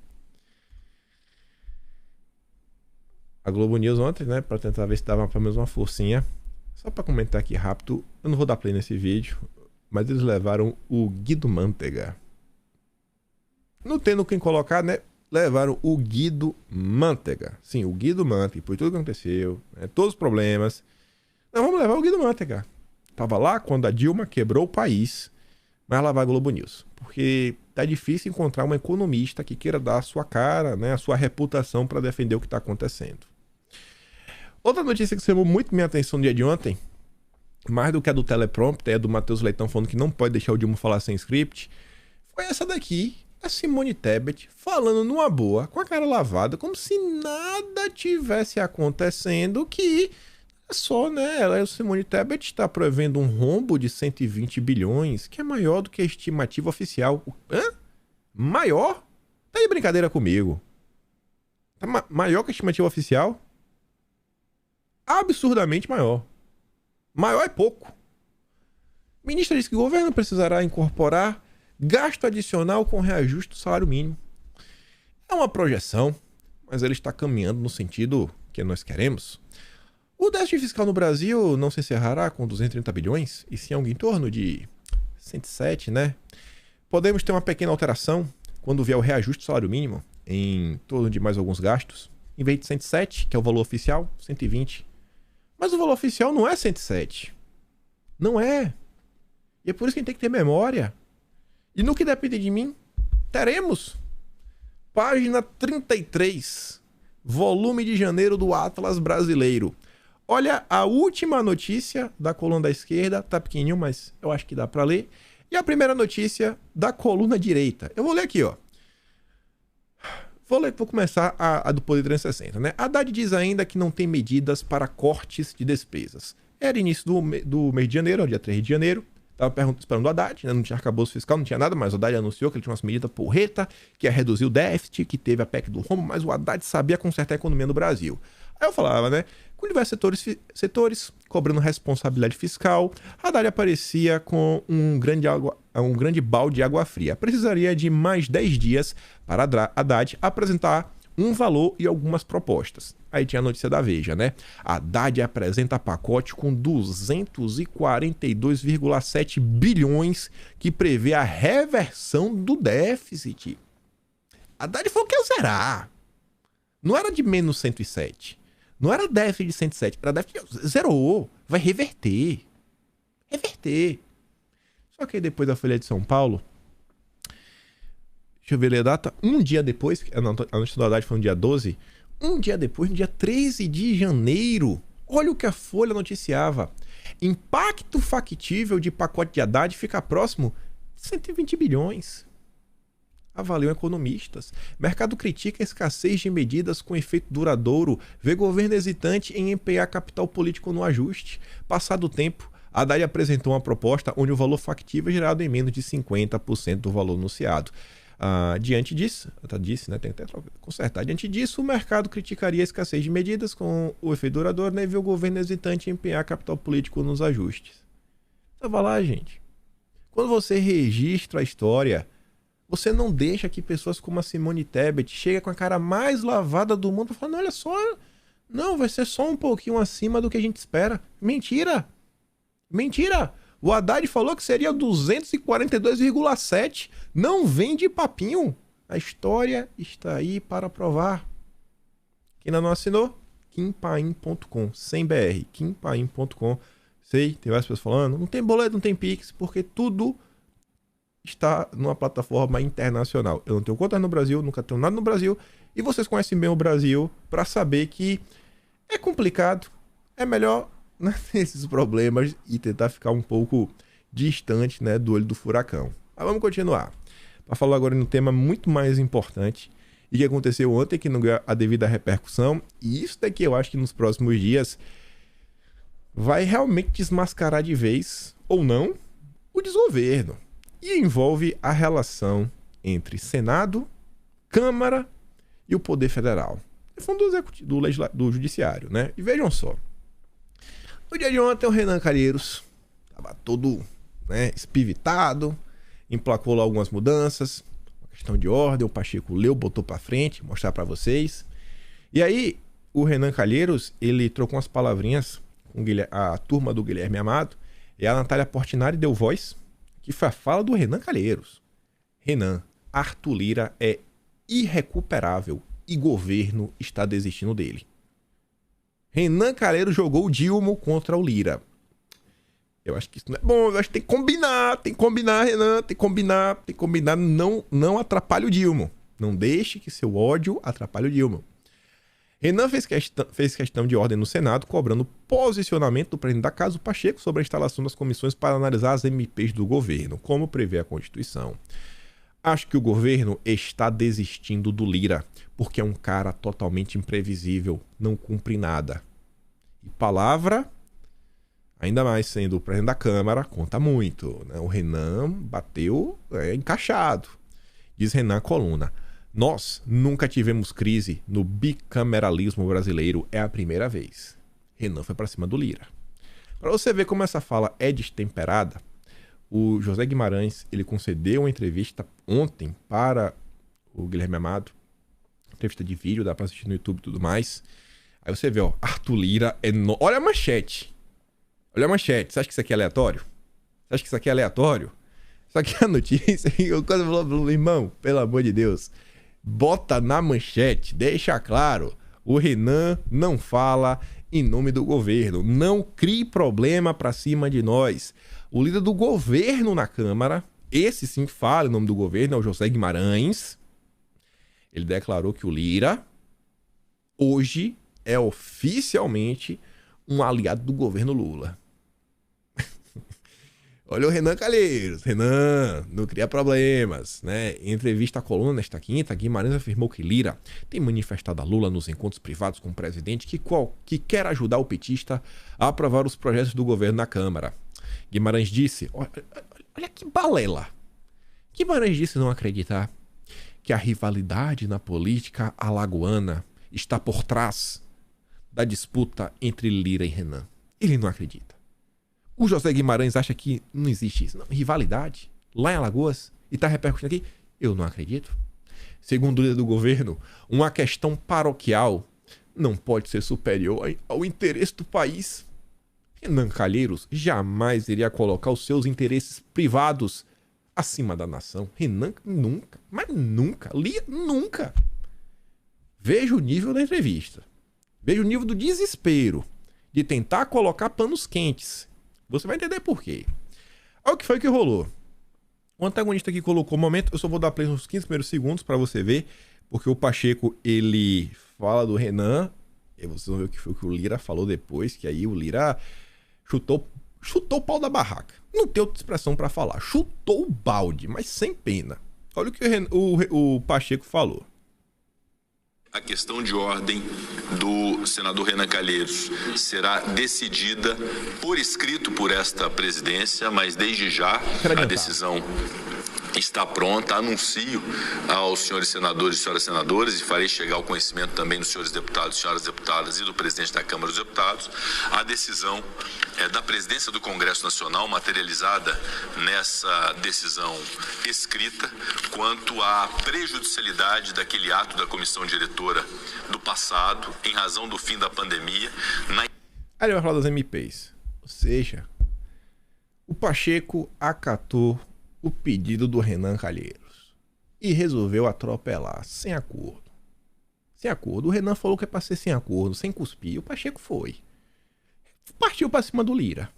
A Globo News ontem, né? Pra tentar ver se dava pelo menos uma forcinha. Só pra comentar aqui rápido. Eu não vou dar play nesse vídeo. Mas eles levaram o Guido Mantega. Não tendo quem colocar, né? Levaram o Guido Mantega. Sim, o Guido Mantega. Por tudo que aconteceu, né, todos os problemas. Nós vamos levar o Guido Mantega. Tava lá quando a Dilma quebrou o país. Mas lá vai a Globo News. Porque tá difícil encontrar um economista que queira dar a sua cara, né, a sua reputação para defender o que tá acontecendo. Outra notícia que chamou muito minha atenção no dia de ontem, mais do que a do teleprompter, é do Matheus Leitão falando que não pode deixar o Dilma falar sem script, foi essa daqui. A Simone Tebet falando numa boa, com a cara lavada, como se nada tivesse acontecendo, que é só, né? Ela, a Simone Tebet, está prevendo um rombo de 120 bilhões, que é maior do que a estimativa oficial. Hã? Maior? Tá de brincadeira comigo. Tá maior que a estimativa oficial? Absurdamente maior. Maior é pouco. O ministro disse que o governo precisará incorporar gasto adicional com reajuste do salário mínimo. É uma projeção, mas ele está caminhando no sentido que nós queremos. O déficit fiscal no Brasil não se encerrará com 230 bilhões, e sim algo em torno de 107, né? Podemos ter uma pequena alteração quando vier o reajuste do salário mínimo, em torno de mais alguns gastos. Em vez de 107, que é o valor oficial, 120. Mas o valor oficial não é 107. Não é. E é por isso que a gente tem que ter memória. E no que depende de mim, teremos. Página 33. Volume de janeiro do Atlas Brasileiro. Olha a última notícia da coluna da esquerda. Tá pequenininho, mas eu acho que dá para ler. E a primeira notícia da coluna direita. Eu vou ler aqui, ó. Vou começar a do Poder 360, né? Haddad diz ainda que não tem medidas para cortes de despesas. Era início do mês de janeiro, dia 3 de janeiro. Tava esperando o Haddad, né? Não tinha arcabouço fiscal, não tinha nada, mas o Haddad anunciou que ele tinha uma medida porreta, que ia reduzir o déficit, que teve a PEC do rombo, mas o Haddad sabia consertar a economia no Brasil. Aí eu falava, né? Com diversos setores cobrando responsabilidade fiscal, Haddad aparecia com um grande balde de água fria. Precisaria de mais 10 dias para Haddad apresentar um valor e algumas propostas. Aí tinha a notícia da Veja, né? Haddad apresenta pacote com 242,7 bilhões que prevê a reversão do déficit. Haddad falou que ia zerar. Não era de menos 107. Não era déficit de 107. Era déficit de zerou. Vai reverter. Reverter. Só que aí depois da Folha de São Paulo, deixa eu ver a data. Um dia depois, a notícia do Haddad foi no dia 12. Um dia depois, no dia 13 de janeiro, olha o que a Folha noticiava. Impacto factível de pacote de Haddad fica próximo de 120 bilhões. Avaliam economistas. Mercado critica a escassez de medidas com efeito duradouro. Vê governo hesitante em empenhar capital político no ajuste. Passado o tempo, Haddad apresentou uma proposta onde o valor factível é gerado em menos de 50% do valor anunciado. Diante disso, disse, né, tem que até consertar. Diante disso, o mercado criticaria a escassez de medidas com o efeito duradouro, né, e vê o governo hesitante em empenhar capital político nos ajustes. Tava lá, gente. Quando você registra a história, você não deixa que pessoas como a Simone Tebet cheguem com a cara mais lavada do mundo falando, olha só, não, vai ser só um pouquinho acima do que a gente espera. Mentira! Mentira! O Haddad falou que seria 242,7. Não vem de papinho. A história está aí para provar. Quem ainda não assinou? Kimpaim.com, sem BR. Kimpaim.com. Sei, tem várias pessoas falando, não tem boleto, não tem Pix, porque tudo está numa plataforma internacional. Eu não tenho conta no Brasil, nunca tenho nada no Brasil, e vocês conhecem bem o Brasil para saber que é complicado, é melhor não ter esses problemas e tentar ficar um pouco distante, né, do olho do furacão. Mas vamos continuar. Para falar agora de um tema muito mais importante e que aconteceu ontem, que não ganhou a devida repercussão, e isso daqui eu acho que nos próximos dias vai realmente desmascarar de vez, ou não, o desgoverno. E envolve a relação entre Senado, Câmara e o Poder Federal. É fundo do Judiciário, né? E vejam só. No dia de ontem, o Renan Calheiros estava todo, né, espivitado, emplacou lá algumas mudanças, uma questão de ordem, o Pacheco leu, botou para frente, mostrar para vocês. E aí, o Renan Calheiros, ele trocou umas palavrinhas com a turma do Guilherme Amado, e a Natália Portinari deu voz, que foi a fala do Renan Calheiros. Renan, Arthur Lira é irrecuperável e governo está desistindo dele. Renan Calheiros jogou o Dilma contra o Lira. Eu acho que isso não é bom, eu acho que tem que combinar, Renan, tem que combinar, não atrapalhe o Dilma. Não deixe que seu ódio atrapalhe o Dilma. Renan fez questão de ordem no Senado, cobrando posicionamento do presidente da Casa, o Pacheco, sobre a instalação das comissões para analisar as MPs do governo, como prevê a Constituição. Acho que o governo está desistindo do Lira, porque é um cara totalmente imprevisível, não cumpre nada. E palavra, ainda mais sendo o presidente da Câmara, conta muito, né? O Renan bateu encaixado. Diz Renan Coluna. Nós nunca tivemos crise no bicameralismo brasileiro, é a primeira vez. Renan foi para cima do Lira. Para você ver como essa fala é destemperada, o José Guimarães, ele concedeu uma entrevista ontem para o Guilherme Amado, entrevista de vídeo, dá para assistir no YouTube e tudo mais. Aí você vê, ó, Arthur Lira é olha a manchete. Olha a manchete. Você acha que isso aqui é aleatório? Você acha que isso aqui é aleatório? Isso aqui é a notícia. O cara falou, irmão, pelo amor de Deus, bota na manchete, deixa claro, o Renan não fala em nome do governo, não crie problema pra cima de nós. O líder do governo na Câmara, esse sim fala em nome do governo, é o José Guimarães. Ele declarou que o Lira hoje é oficialmente um aliado do governo Lula. Olha o Renan Calheiros. Renan, não cria problemas, né? Em entrevista à coluna nesta quinta, Guimarães afirmou que Lira tem manifestado a Lula nos encontros privados com o presidente que quer ajudar o petista a aprovar os projetos do governo na Câmara. Guimarães disse, olha que balela. Guimarães disse não acreditar que a rivalidade na política alagoana está por trás da disputa entre Lira e Renan. Ele não acredita. O José Guimarães acha que não existe isso. Não, rivalidade lá em Alagoas e está repercutindo aqui. Eu não acredito. Segundo o líder do governo, uma questão paroquial não pode ser superior ao interesse do país. Renan Calheiros jamais iria colocar os seus interesses privados acima da nação. Renan nunca, mas nunca, nunca. Veja o nível da entrevista. Veja o nível do desespero de tentar colocar panos quentes. Você vai entender por quê. Olha o que foi que rolou. O antagonista aqui colocou o momento. Eu só vou dar play nos 15 primeiros segundos para você ver. Porque o Pacheco, ele fala do Renan. E vocês vão ver o que foi que o Lira falou depois. Que aí o Lira chutou o pau da barraca. Não tem outra expressão para falar. Chutou o balde, mas sem pena. Olha o que o Pacheco falou. A questão de ordem do senador Renan Calheiros será decidida por escrito por esta presidência, mas desde já a decisão está pronta. Anuncio aos senhores senadores e senhoras senadoras e farei chegar ao conhecimento também dos senhores deputados, senhoras deputadas e do presidente da Câmara dos Deputados a decisão da presidência do Congresso Nacional, materializada nessa decisão escrita, quanto à prejudicialidade daquele ato da comissão diretora do passado, em razão do fim da pandemia. Aí ele vai falar das MPs. Ou seja, o Pacheco acatou o pedido do Renan Calheiros e resolveu atropelar, sem acordo. Sem acordo. O Renan falou que é pra ser sem acordo, sem cuspir. O Pacheco foi. Partiu pra cima do Lira.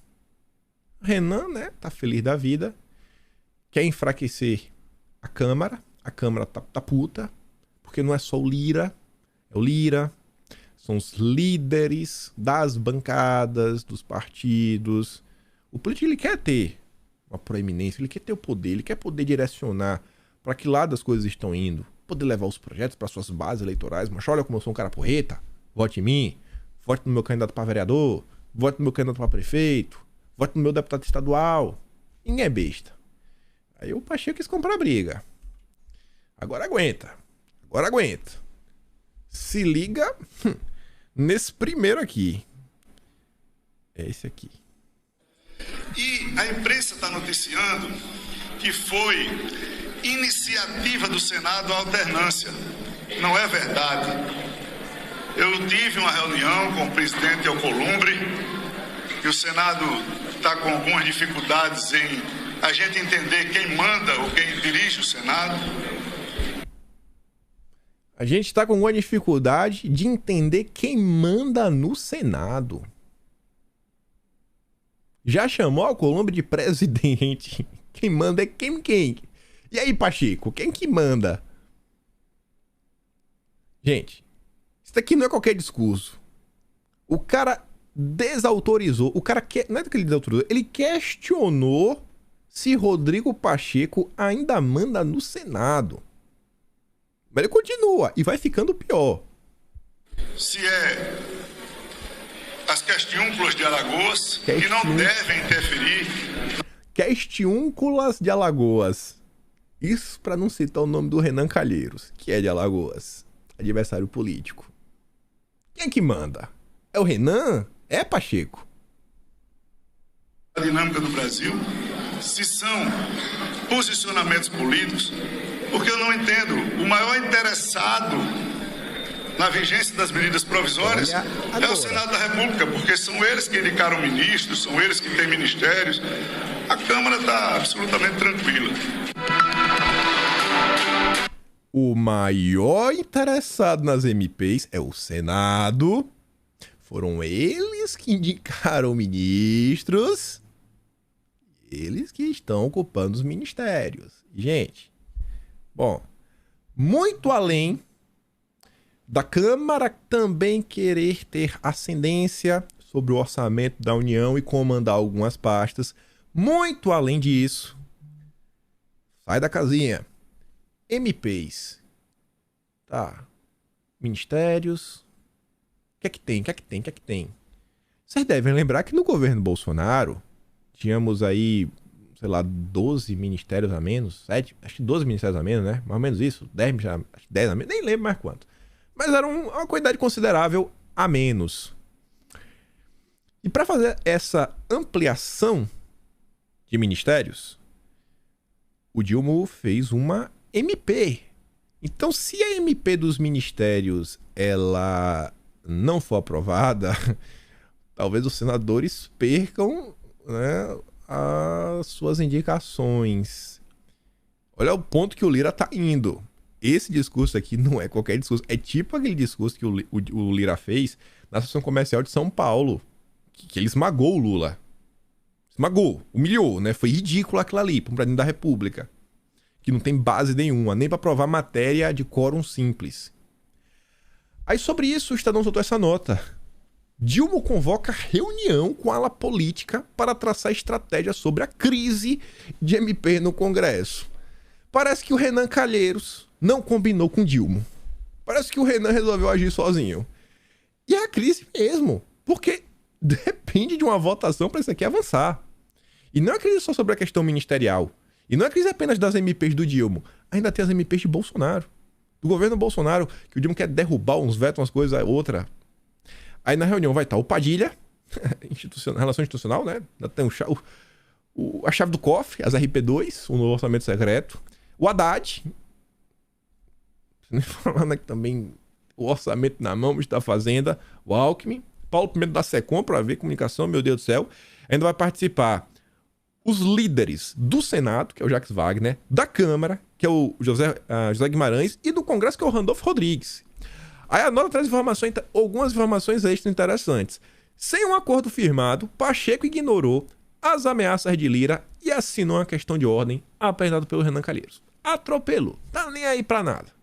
O Renan, né, tá feliz da vida. quer enfraquecer a Câmara tá puta, porque não é só o Lira, é o Lira, são os líderes das bancadas, dos partidos. O político, ele quer ter uma proeminência, ele quer ter o poder, ele quer poder direcionar para que lado as coisas estão indo, poder levar os projetos para suas bases eleitorais. Mas olha como eu sou um cara porreta, vote em mim, vote no meu candidato para vereador, vote no meu candidato para prefeito, vote no meu deputado estadual. Ninguém é besta. Aí o Pacheco quis comprar briga. Agora aguenta. Se liga nesse primeiro aqui. É esse aqui. E a imprensa está noticiando que foi iniciativa do Senado a alternância. Não é verdade. Eu tive uma reunião com o presidente Alcolumbre e o Senado está com algumas dificuldades em a gente entender quem manda ou quem dirige o Senado. A gente está com alguma dificuldade de entender quem manda no Senado. Já chamou Alcolumbre de presidente. Quem manda é quem? E aí, Pacheco, quem que manda? Gente, isso daqui não é qualquer discurso. O cara desautorizou. O cara não é que ele desautorizou, ele questionou se Rodrigo Pacheco ainda manda no Senado. Mas ele continua e vai ficando pior. Se é as questiúnculas de Alagoas que não devem interferir. Questiúnculas de Alagoas. Isso para não citar o nome do Renan Calheiros, que é de Alagoas, adversário político. Quem é que manda? É o Renan? É Pacheco? A dinâmica do Brasil, se são posicionamentos políticos, porque eu não entendo. O maior interessado na vigência das medidas provisórias é o Senado da República, porque são eles que indicaram ministros, são eles que têm ministérios. A Câmara está absolutamente tranquila. O maior interessado nas MPs é o Senado. Foram eles que indicaram ministros. Eles que estão ocupando os ministérios. Gente, bom, muito além da Câmara também querer ter ascendência sobre o orçamento da União e comandar algumas pastas, muito além disso, sai da casinha. MPs. Tá. Ministérios. O que é que tem? Vocês devem lembrar que no governo Bolsonaro tínhamos aí, sei lá, 12 ministérios a menos, 7, acho que 12 ministérios a menos, né? Mais ou menos isso, 10 a menos, nem lembro mais quanto. Mas era uma quantidade considerável a menos. E para fazer essa ampliação de ministérios, o Dilma fez uma MP. Então, se a MP dos ministérios ela não for aprovada, talvez os senadores percam, né, as suas indicações. Olha o ponto que o Lira tá indo. Esse discurso aqui não é qualquer discurso. É tipo aquele discurso que o Lira fez na Associação Comercial de São Paulo, que ele esmagou o Lula. Esmagou, humilhou, né? Foi ridículo aquilo ali para um presidente da República, que não tem base nenhuma, nem para provar matéria de quórum simples. Aí sobre isso o Estadão soltou essa nota. Dilma convoca reunião com a ala política para traçar estratégia sobre a crise de MP no Congresso. Parece que o Renan Calheiros não combinou com Dilma. Parece que o Renan resolveu agir sozinho. E é a crise mesmo, porque depende de uma votação para isso aqui avançar. E não é crise só sobre a questão ministerial. E não é crise apenas das MPs do Dilma. Ainda tem as MPs de Bolsonaro. Do governo Bolsonaro, que o Dilma quer derrubar uns vetos, umas coisas, outra. Aí na reunião vai estar o Padilha, relação institucional, né? Ainda tem a chave do cofre, as RP2, o novo orçamento secreto. O Haddad. Falando aqui também o orçamento na mão, da Fazenda. O Alckmin. Paulo Pimenta da Secom, para ver comunicação, meu Deus do céu. Ainda vai participar os líderes do Senado, que é o Jacques Wagner, da Câmara, que é o José Guimarães, e do Congresso, que é o Randolfo Rodrigues. Aí a nota traz algumas informações extras interessantes. Sem um acordo firmado, Pacheco ignorou as ameaças de Lira e assinou uma questão de ordem apresentada pelo Renan Calheiros. Atropelou, tá nem aí pra nada.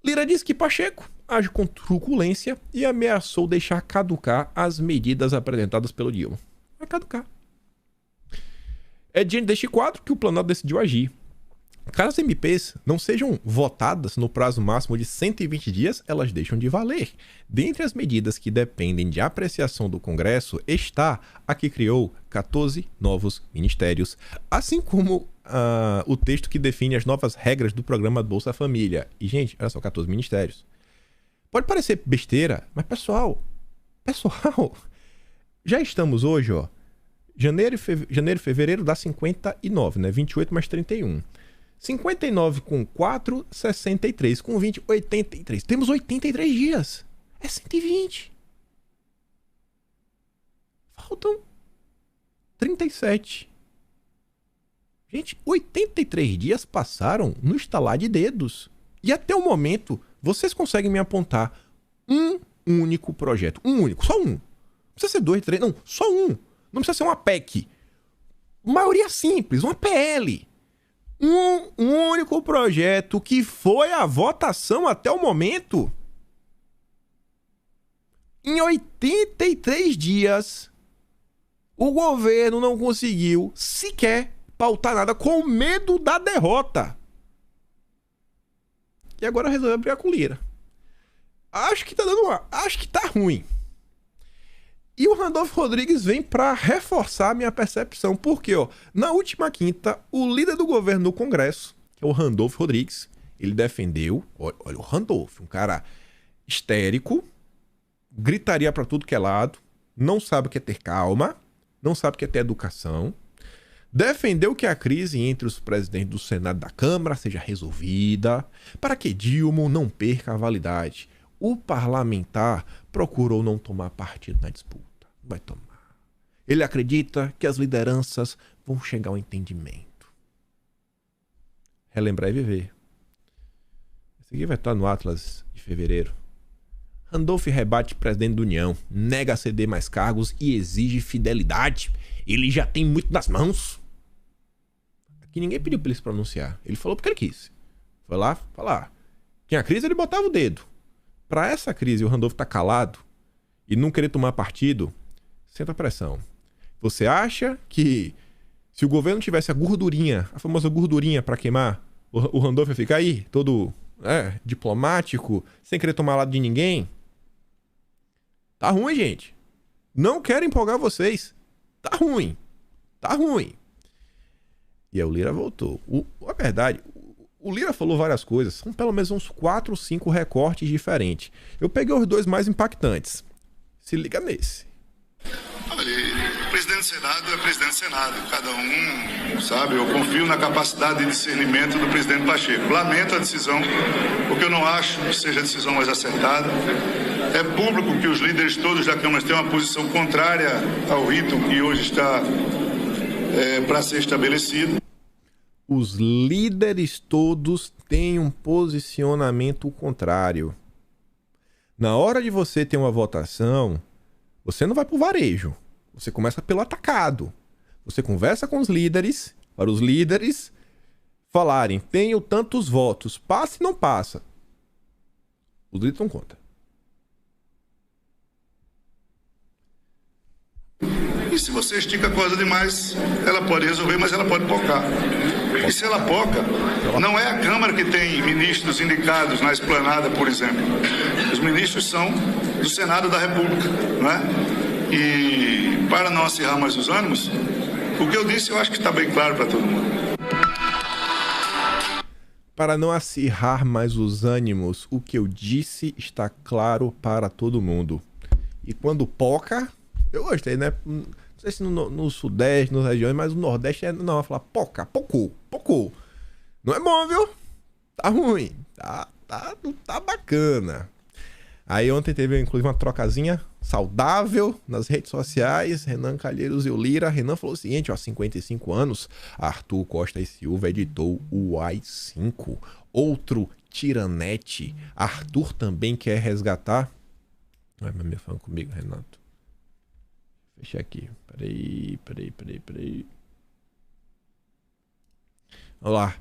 Lira disse que Pacheco age com truculência e ameaçou deixar caducar as medidas apresentadas pelo Dilma. Vai caducar. É diante deste quadro que o Planalto decidiu agir. Caso as MPs não sejam votadas no prazo máximo de 120 dias, elas deixam de valer. Dentre as medidas que dependem de apreciação do Congresso está a que criou 14 novos ministérios, assim como o texto que define as novas regras do programa Bolsa Família. E, gente, olha só, 14 ministérios. Pode parecer besteira, mas pessoal, já estamos hoje, ó, janeiro e fevereiro dá 59, né? 28 mais 31. 59 com 4, 63. Com 20, 83. Temos 83 dias. É 120. Faltam 37. Gente, 83 dias passaram no estalar de dedos. E até o momento, vocês conseguem me apontar um único projeto. Um único, só um. Não precisa ser 2, 3, não. Só um. Não precisa ser uma PEC. Maioria simples, uma PL. Um único projeto que foi a votação até o momento. Em 83 dias, o governo não conseguiu sequer pautar nada com medo da derrota. E agora resolveu brigar com o Lira. Acho que tá dando uma... Acho que tá ruim. E o Randolfo Rodrigues vem para reforçar a minha percepção, porque, ó, na última quinta, o líder do governo no Congresso, que é o Randolfo Rodrigues, ele defendeu, olha o Randolfo, um cara histérico, gritaria para tudo que é lado, não sabe o que é ter calma, não sabe o que é ter educação, defendeu que a crise entre os presidentes do Senado e da Câmara seja resolvida, para que Dilma não perca a validade. O parlamentar procurou não tomar partido na disputa. Vai tomar. Ele acredita que as lideranças vão chegar ao entendimento. Relembrar e viver. Esse aqui vai estar no Atlas de fevereiro. Randolph rebate presidente da União, nega ceder mais cargos e exige fidelidade. Ele já tem muito nas mãos. Aqui ninguém pediu para ele se pronunciar. Ele falou porque ele quis. Foi lá falar. Tinha crise, ele botava o dedo. Para essa crise, o Randolph tá calado e não querer tomar partido, senta a pressão. Você acha que se o governo tivesse a gordurinha, a famosa gordurinha para queimar, o Randolph ia ficar aí, todo diplomático, sem querer tomar lado de ninguém? Tá ruim, gente. Não quero empolgar vocês. Tá ruim. Tá ruim. E aí o Lira voltou. A verdade... O Lira falou várias coisas, são pelo menos uns 4 ou 5 recortes diferentes. Eu peguei os 2 mais impactantes. Se liga nesse. Olha, presidente do Senado é presidente do Senado. Cada um, sabe, eu confio na capacidade de discernimento do presidente Pacheco. Lamento a decisão, porque eu não acho que seja a decisão mais acertada. É público que os líderes todos da Câmara têm uma posição contrária ao rito que hoje está para ser estabelecido. Os líderes todos têm um posicionamento contrário. Na hora de você ter uma votação, você não vai pro varejo. Você começa pelo atacado. Você conversa com os líderes, para os líderes falarem, tenho tantos votos, passa e não passa. Os líderes não contam. E se você estica a coisa demais, ela pode resolver, mas ela pode pocar. E se ela poca, não é a Câmara que tem ministros indicados na esplanada, por exemplo. Os ministros são do Senado da República, não é? E para não acirrar mais os ânimos, o que eu disse eu acho que está bem claro para todo mundo. Para não acirrar mais os ânimos, o que eu disse está claro para todo mundo. E quando poca, eu gostei, né? Não sei se no Sudeste, nas regiões, mas no Nordeste não vai falar pocou. Não é bom, viu? Tá ruim. Tá bacana. Aí ontem teve, inclusive, uma trocazinha saudável nas redes sociais. Renan Calheiros e o Lira. Renan falou o seguinte, ó, 55 anos, Arthur Costa e Silva editou o AI-5. Outro tiranete. Arthur também quer resgatar... Ai, mas me falando comigo, Renato. Fecha aqui. Peraí. Olha lá.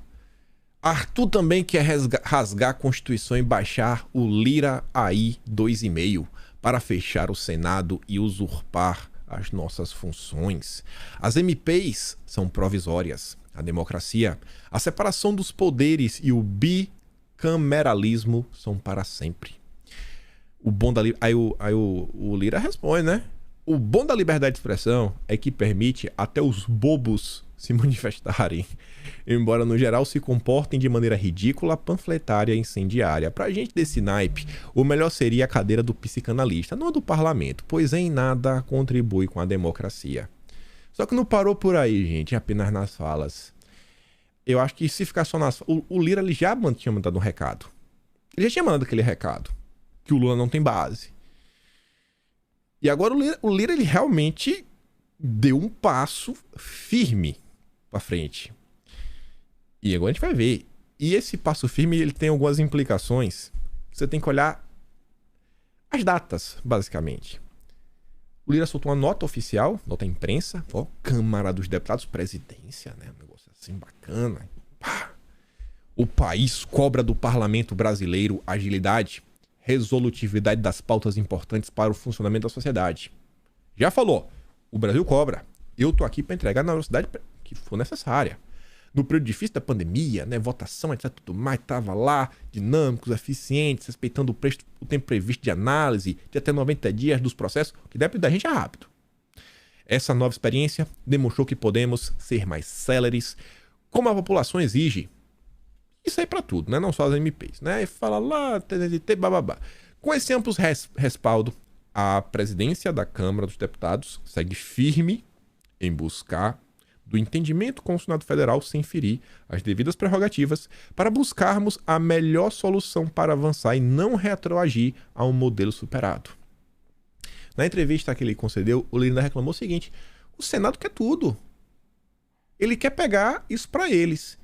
Arthur também quer rasgar a Constituição e baixar o Lira AI 2,5 para fechar o Senado e usurpar as nossas funções. As MPs são provisórias. A democracia, a separação dos poderes e o bicameralismo são para sempre. O bom da aí o Lira responde, né? O bom da liberdade de expressão é que permite até os bobos se manifestarem, embora no geral se comportem de maneira ridícula, panfletária e incendiária. Pra gente desse naipe, o melhor seria a cadeira do psicanalista, não a do parlamento, pois em nada contribui com a democracia. Só que não parou por aí, gente, apenas nas falas. Eu acho que se ficar só nas falas... O Lira ele já tinha mandado um recado. Ele já tinha mandado aquele recado, que o Lula não tem base. E agora o Lira ele realmente deu um passo firme pra frente. E agora a gente vai ver. E esse passo firme ele tem algumas implicações. Você tem que olhar as datas, basicamente. O Lira soltou uma nota oficial, nota à imprensa, ó, Câmara dos Deputados, presidência, né? Um negócio assim bacana. Pá. O país cobra do parlamento brasileiro agilidade, resolutividade das pautas importantes para o funcionamento da sociedade. Já falou, o Brasil cobra. Eu tô aqui para entregar na velocidade que for necessária. No período difícil da pandemia, né, votação, etc, tudo mais, tava lá, dinâmicos, eficientes, respeitando o tempo previsto de análise, de até 90 dias dos processos, o que deve da gente é rápido. Essa nova experiência demonstrou que podemos ser mais céleres, como a população exige. Isso aí para tudo, né? Não só as MPs, né? E fala lá, bababá. Com esse amplo respaldo, a presidência da Câmara dos Deputados segue firme em buscar do entendimento com o Senado Federal sem ferir as devidas prerrogativas para buscarmos a melhor solução para avançar e não retroagir a um modelo superado. Na entrevista que ele concedeu, o Lira reclamou o seguinte: o Senado quer tudo. Ele quer pegar isso para eles.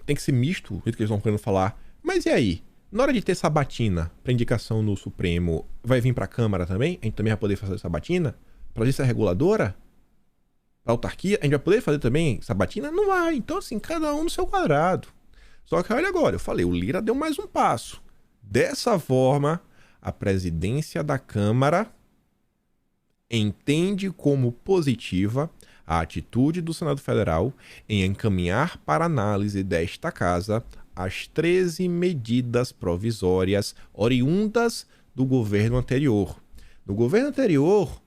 Tem que ser misto, o jeito que eles estão querendo falar. Mas e aí? Na hora de ter sabatina para indicação no Supremo, vai vir para a Câmara também? A gente também vai poder fazer sabatina? Para a agência reguladora? Para a autarquia? A gente vai poder fazer também sabatina? Não vai. Então, assim, cada um no seu quadrado. Só que olha agora, eu falei, o Lira deu mais um passo. Dessa forma, a presidência da Câmara entende como positiva a atitude do Senado Federal em encaminhar para análise desta Casa as 13 medidas provisórias oriundas do governo anterior. No governo anterior,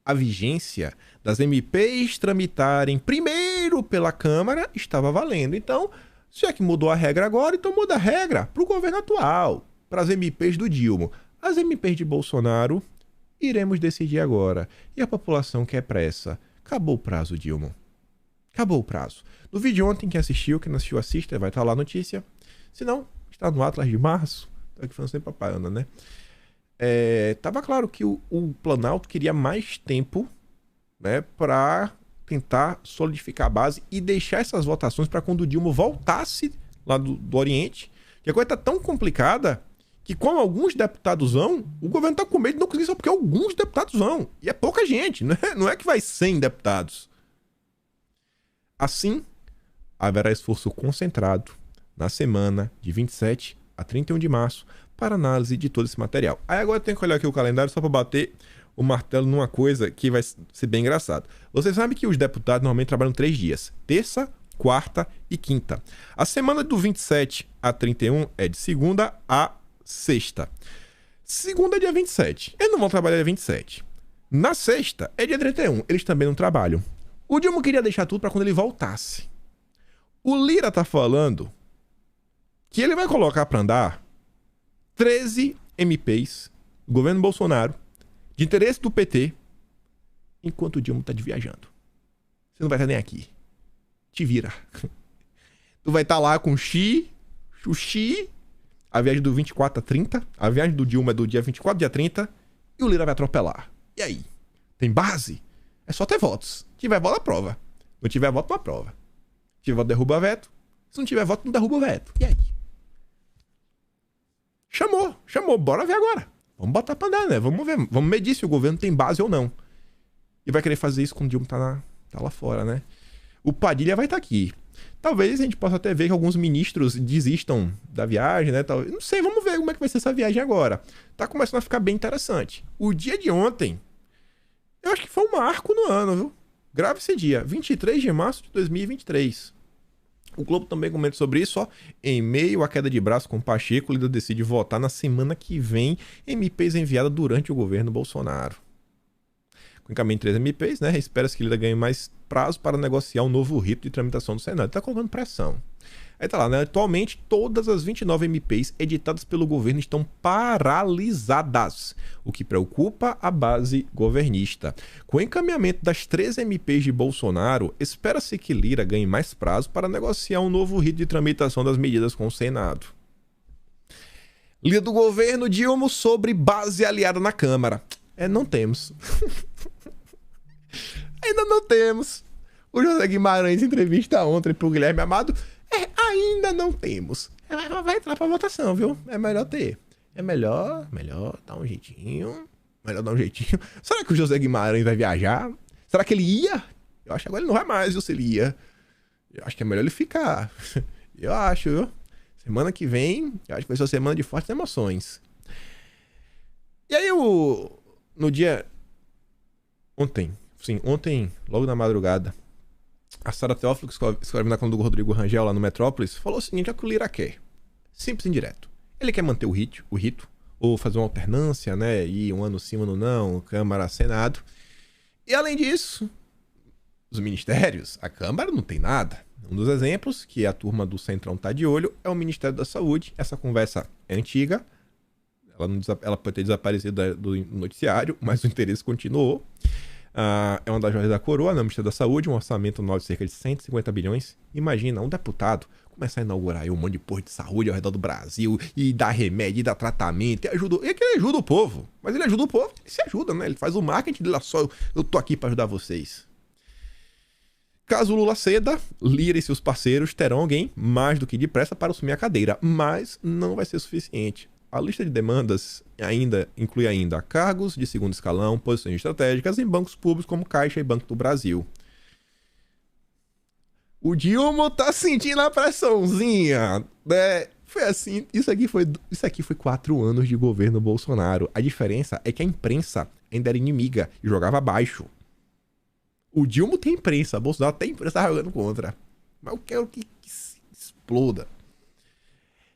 a vigência das MPs tramitarem primeiro pela Câmara estava valendo. Então, se é que mudou a regra agora, então muda a regra para o governo atual, para as MPs do Dilma. As MPs de Bolsonaro, iremos decidir agora. E a população quer pressa. Acabou o prazo, Dilma. Acabou o prazo. No vídeo ontem, quem assistiu, quem não assistiu, assista, vai estar lá a notícia. Se não, está no Atlas de Março. Tá aqui falando sempre propaganda, né? Tava claro que o Planalto queria mais tempo, né, para tentar solidificar a base e deixar essas votações para quando o Dilma voltasse lá do Oriente. Que a coisa tá tão complicada que, como alguns deputados vão, o governo tá com medo de não conseguir só porque alguns deputados vão. E é pouca gente, né? Não é que vai 100 deputados. Assim, haverá esforço concentrado na semana de 27 a 31 de março para análise de todo esse material. Aí agora eu tenho que olhar aqui o calendário só para bater o martelo numa coisa que vai ser bem engraçado. Vocês sabem que os deputados normalmente trabalham 3 dias. Terça, quarta e quinta. A semana do 27 a 31 é de segunda a sexta. Segunda é dia 27. Eles não vão trabalhar dia 27. Na sexta é dia 31. Eles também não trabalham. O Dilma queria deixar tudo para quando ele voltasse. O Lira tá falando que ele vai colocar para andar 13 MPs do governo Bolsonaro de interesse do PT enquanto o Dilma tá de viajando. Você não vai estar nem aqui. Te vira. Tu vai estar lá com Xuxi, a viagem do 24 a 30, a viagem do Dilma é do dia 24 ao dia 30, e o Lira vai atropelar. E aí? Tem base? É só ter votos. Se tiver voto, aprova. Não tiver voto, não aprova. Se tiver voto, derruba veto. Se não tiver voto, não derruba o veto. E aí? Chamou. Bora ver agora. Vamos botar pra andar, né? Vamos ver. Vamos medir se o governo tem base ou não. E vai querer fazer isso quando o Dilma tá lá fora, né? o Padilha vai estar aqui. Talvez a gente possa até ver que alguns ministros desistam da viagem, né? Não sei, vamos ver como é que vai ser essa viagem agora. Tá começando a ficar bem interessante. O dia de ontem, eu acho que foi um marco no ano, viu? Grave esse dia, 23 de março de 2023. O Globo também comenta sobre isso, ó. Em meio à queda de braço com Pacheco, o líder decide votar na semana que vem MPs enviada durante o governo Bolsonaro. Com encaminho 3 MPs, né? Espera-se que o líder ganhe mais prazo para negociar um novo rito de tramitação do Senado. Ele tá colocando pressão. Aí tá lá, né? Atualmente, todas as 29 MPs editadas pelo governo estão paralisadas, o que preocupa a base governista. Com o encaminhamento das 13 MPs de Bolsonaro, espera-se que Lira ganhe mais prazo para negociar um novo rito de tramitação das medidas com o Senado. Líder do governo, Dilma, sobre base aliada na Câmara. Não temos. Ainda não temos. O José Guimarães entrevista ontem pro Guilherme Amado. Ainda não temos. Vai entrar pra votação, viu? É melhor ter. É melhor dar um jeitinho. Será que o José Guimarães vai viajar? Será que ele ia? Eu acho que agora ele não vai mais, viu? Se ele ia. Eu acho que é melhor ele ficar. Eu acho, viu? Semana que vem, eu acho que vai ser uma semana de fortes emoções. E aí, no dia... Ontem, logo na madrugada, a Sara Teófilo, que escreve na coluna do Rodrigo Rangel lá no Metrópolis, falou o seguinte: é o que o Lira quer. Simples e indireto. Ele quer manter o rito, ou fazer uma alternância, né? Ir um ano sim, um ano não, Câmara, Senado. E além disso, os ministérios, a Câmara não tem nada. Um dos exemplos que a turma do Centrão tá de olho é o Ministério da Saúde. Essa conversa é antiga. Ela pode ter desaparecido do noticiário, mas o interesse continuou. É uma das joias da coroa, né? O Ministério da Saúde, um orçamento anual de cerca de 150 bilhões. Imagina um deputado começar a inaugurar aí um monte de posto de saúde ao redor do Brasil e dar remédio, e dar tratamento, e que ele ajuda o povo. Mas ele ajuda o povo, ele se ajuda, né? Ele faz o marketing dele, só eu tô aqui para ajudar vocês. Caso Lula ceda, Lira e seus parceiros terão alguém mais do que depressa para assumir a cadeira, mas não vai ser suficiente. A lista de demandas inclui ainda cargos de segundo escalão, posições estratégicas em bancos públicos como Caixa e Banco do Brasil. O Dilma tá sentindo a pressãozinha, né? Foi assim, isso aqui foi 4 anos de governo Bolsonaro. A diferença é que a imprensa ainda era inimiga e jogava abaixo. O Dilma tem imprensa, Bolsonaro tem imprensa jogando contra. Mas eu quero que exploda.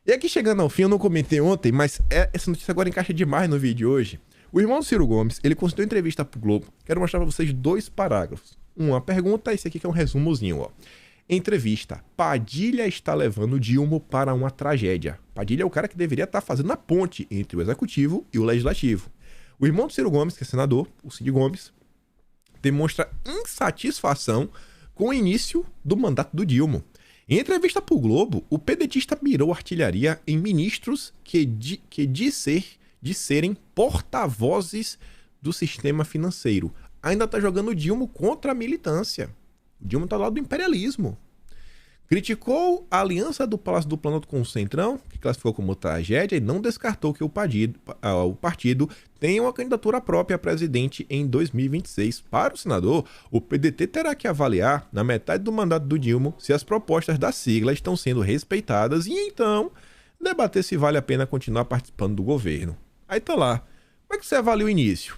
E aqui chegando ao fim, eu não comentei ontem, mas essa notícia agora encaixa demais no vídeo de hoje. O irmão do Ciro Gomes, ele concedeu entrevista pro Globo. Quero mostrar pra vocês 2 parágrafos. Uma pergunta, esse aqui que é um resumozinho, ó. Entrevista: Padilha está levando Dilma para uma tragédia. Padilha é o cara que deveria estar fazendo a ponte entre o executivo e o legislativo. O irmão do Ciro Gomes, que é senador, o Cid Gomes, demonstra insatisfação com o início do mandato do Dilma. Em entrevista para o Globo, o pedetista mirou artilharia em ministros que serem porta-vozes do sistema financeiro. Ainda está jogando Dilma contra a militância. O Dilma está ao lado do imperialismo. Criticou a aliança do Palácio do Planalto com o Centrão, que classificou como tragédia, e não descartou que o partido tenha uma candidatura própria a presidente em 2026. Para o senador, o PDT terá que avaliar, na metade do mandato do Dilma, se as propostas da sigla estão sendo respeitadas e, então, debater se vale a pena continuar participando do governo. Aí tá lá. Como é que você avalia o início?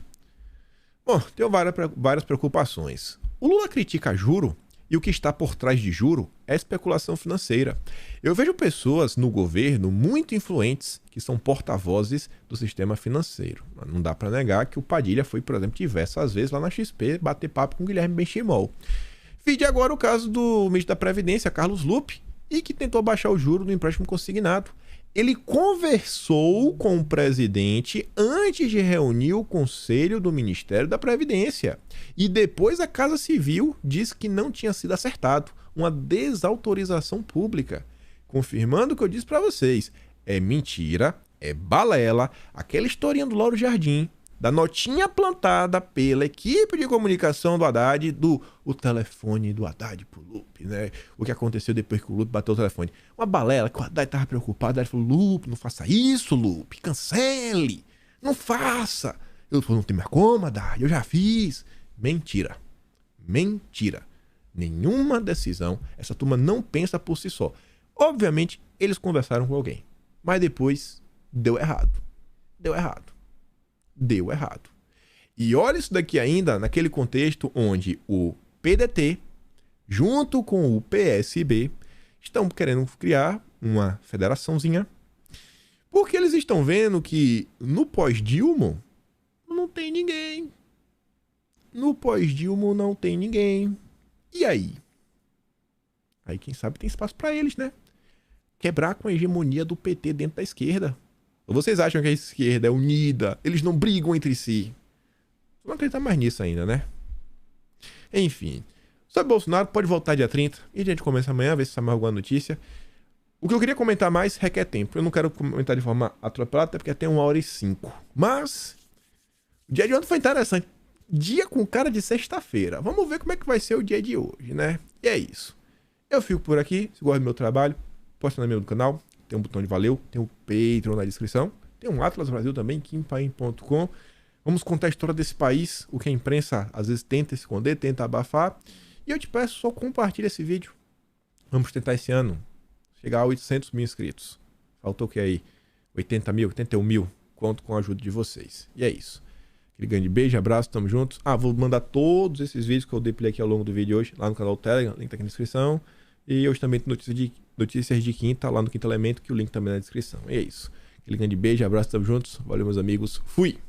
Bom, tenho várias preocupações. O Lula critica juro, e o que está por trás de juro é especulação financeira. Eu vejo pessoas no governo muito influentes que são porta-vozes do sistema financeiro. Não dá para negar que o Padilha foi, por exemplo, diversas vezes lá na XP bater papo com o Guilherme Benchimol. Vide agora o caso do ministro da Previdência, Carlos Lupe, e que tentou baixar o juro do empréstimo consignado. Ele conversou com o presidente antes de reunir o conselho do Ministério da Previdência. E depois a Casa Civil disse que não tinha sido acertado. Uma desautorização pública. Confirmando o que eu disse para vocês. É mentira, é balela, aquela historinha do Lauro Jardim, da notinha plantada pela equipe de comunicação do Haddad, o telefone do Haddad pro Lupe, né? O que aconteceu depois que o Lupe bateu o telefone. Uma balela que o Haddad tava preocupado. O Haddad falou: Lupe, não faça isso, Lupe, cancele, não faça. Eu falei: não tem mais como, Haddad, eu já fiz. Mentira. Mentira. Nenhuma decisão. Essa turma não pensa por si só. Obviamente, eles conversaram com alguém. Mas depois, deu errado. Deu errado. Deu errado. E olha isso daqui ainda naquele contexto onde o PDT, junto com o PSB, estão querendo criar uma federaçãozinha, porque eles estão vendo que no pós-Dilma não tem ninguém. No pós-Dilma não tem ninguém. E aí? Aí quem sabe tem espaço para eles, né? Quebrar com a hegemonia do PT dentro da esquerda. Ou vocês acham que a esquerda é unida? Eles não brigam entre si? Não acredita mais nisso ainda, né? Enfim. Sobre Bolsonaro, pode voltar dia 30. E a gente começa amanhã, ver se sai mais alguma notícia. O que eu queria comentar mais requer tempo. Eu não quero comentar de forma atropelada, até porque tem 1h05. Mas o dia de ontem foi interessante. Dia com cara de sexta-feira. Vamos ver como é que vai ser o dia de hoje, né? E é isso. Eu fico por aqui. Se gosta do meu trabalho, posta no meu canal. Tem um botão de valeu. Tem um Patreon na descrição. Tem um Atlas Brasil também, kimpaim.com. Vamos contar a história desse país, o que a imprensa às vezes tenta esconder, tenta abafar. E eu te peço, só compartilha esse vídeo. Vamos tentar esse ano chegar a 800 mil inscritos. Faltou o que aí? 80 mil, 81 mil. Conto com a ajuda de vocês. E é isso. Aquele grande beijo, abraço, tamo juntos. Vou mandar todos esses vídeos que eu dei aqui ao longo do vídeo hoje, lá no canal do Telegram, link tá aqui na descrição. E hoje também tem notícias de quinta, lá no Quinto Elemento, que o link também na descrição. E é isso. Aquele grande beijo, abraço, tamo juntos. Valeu, meus amigos. Fui!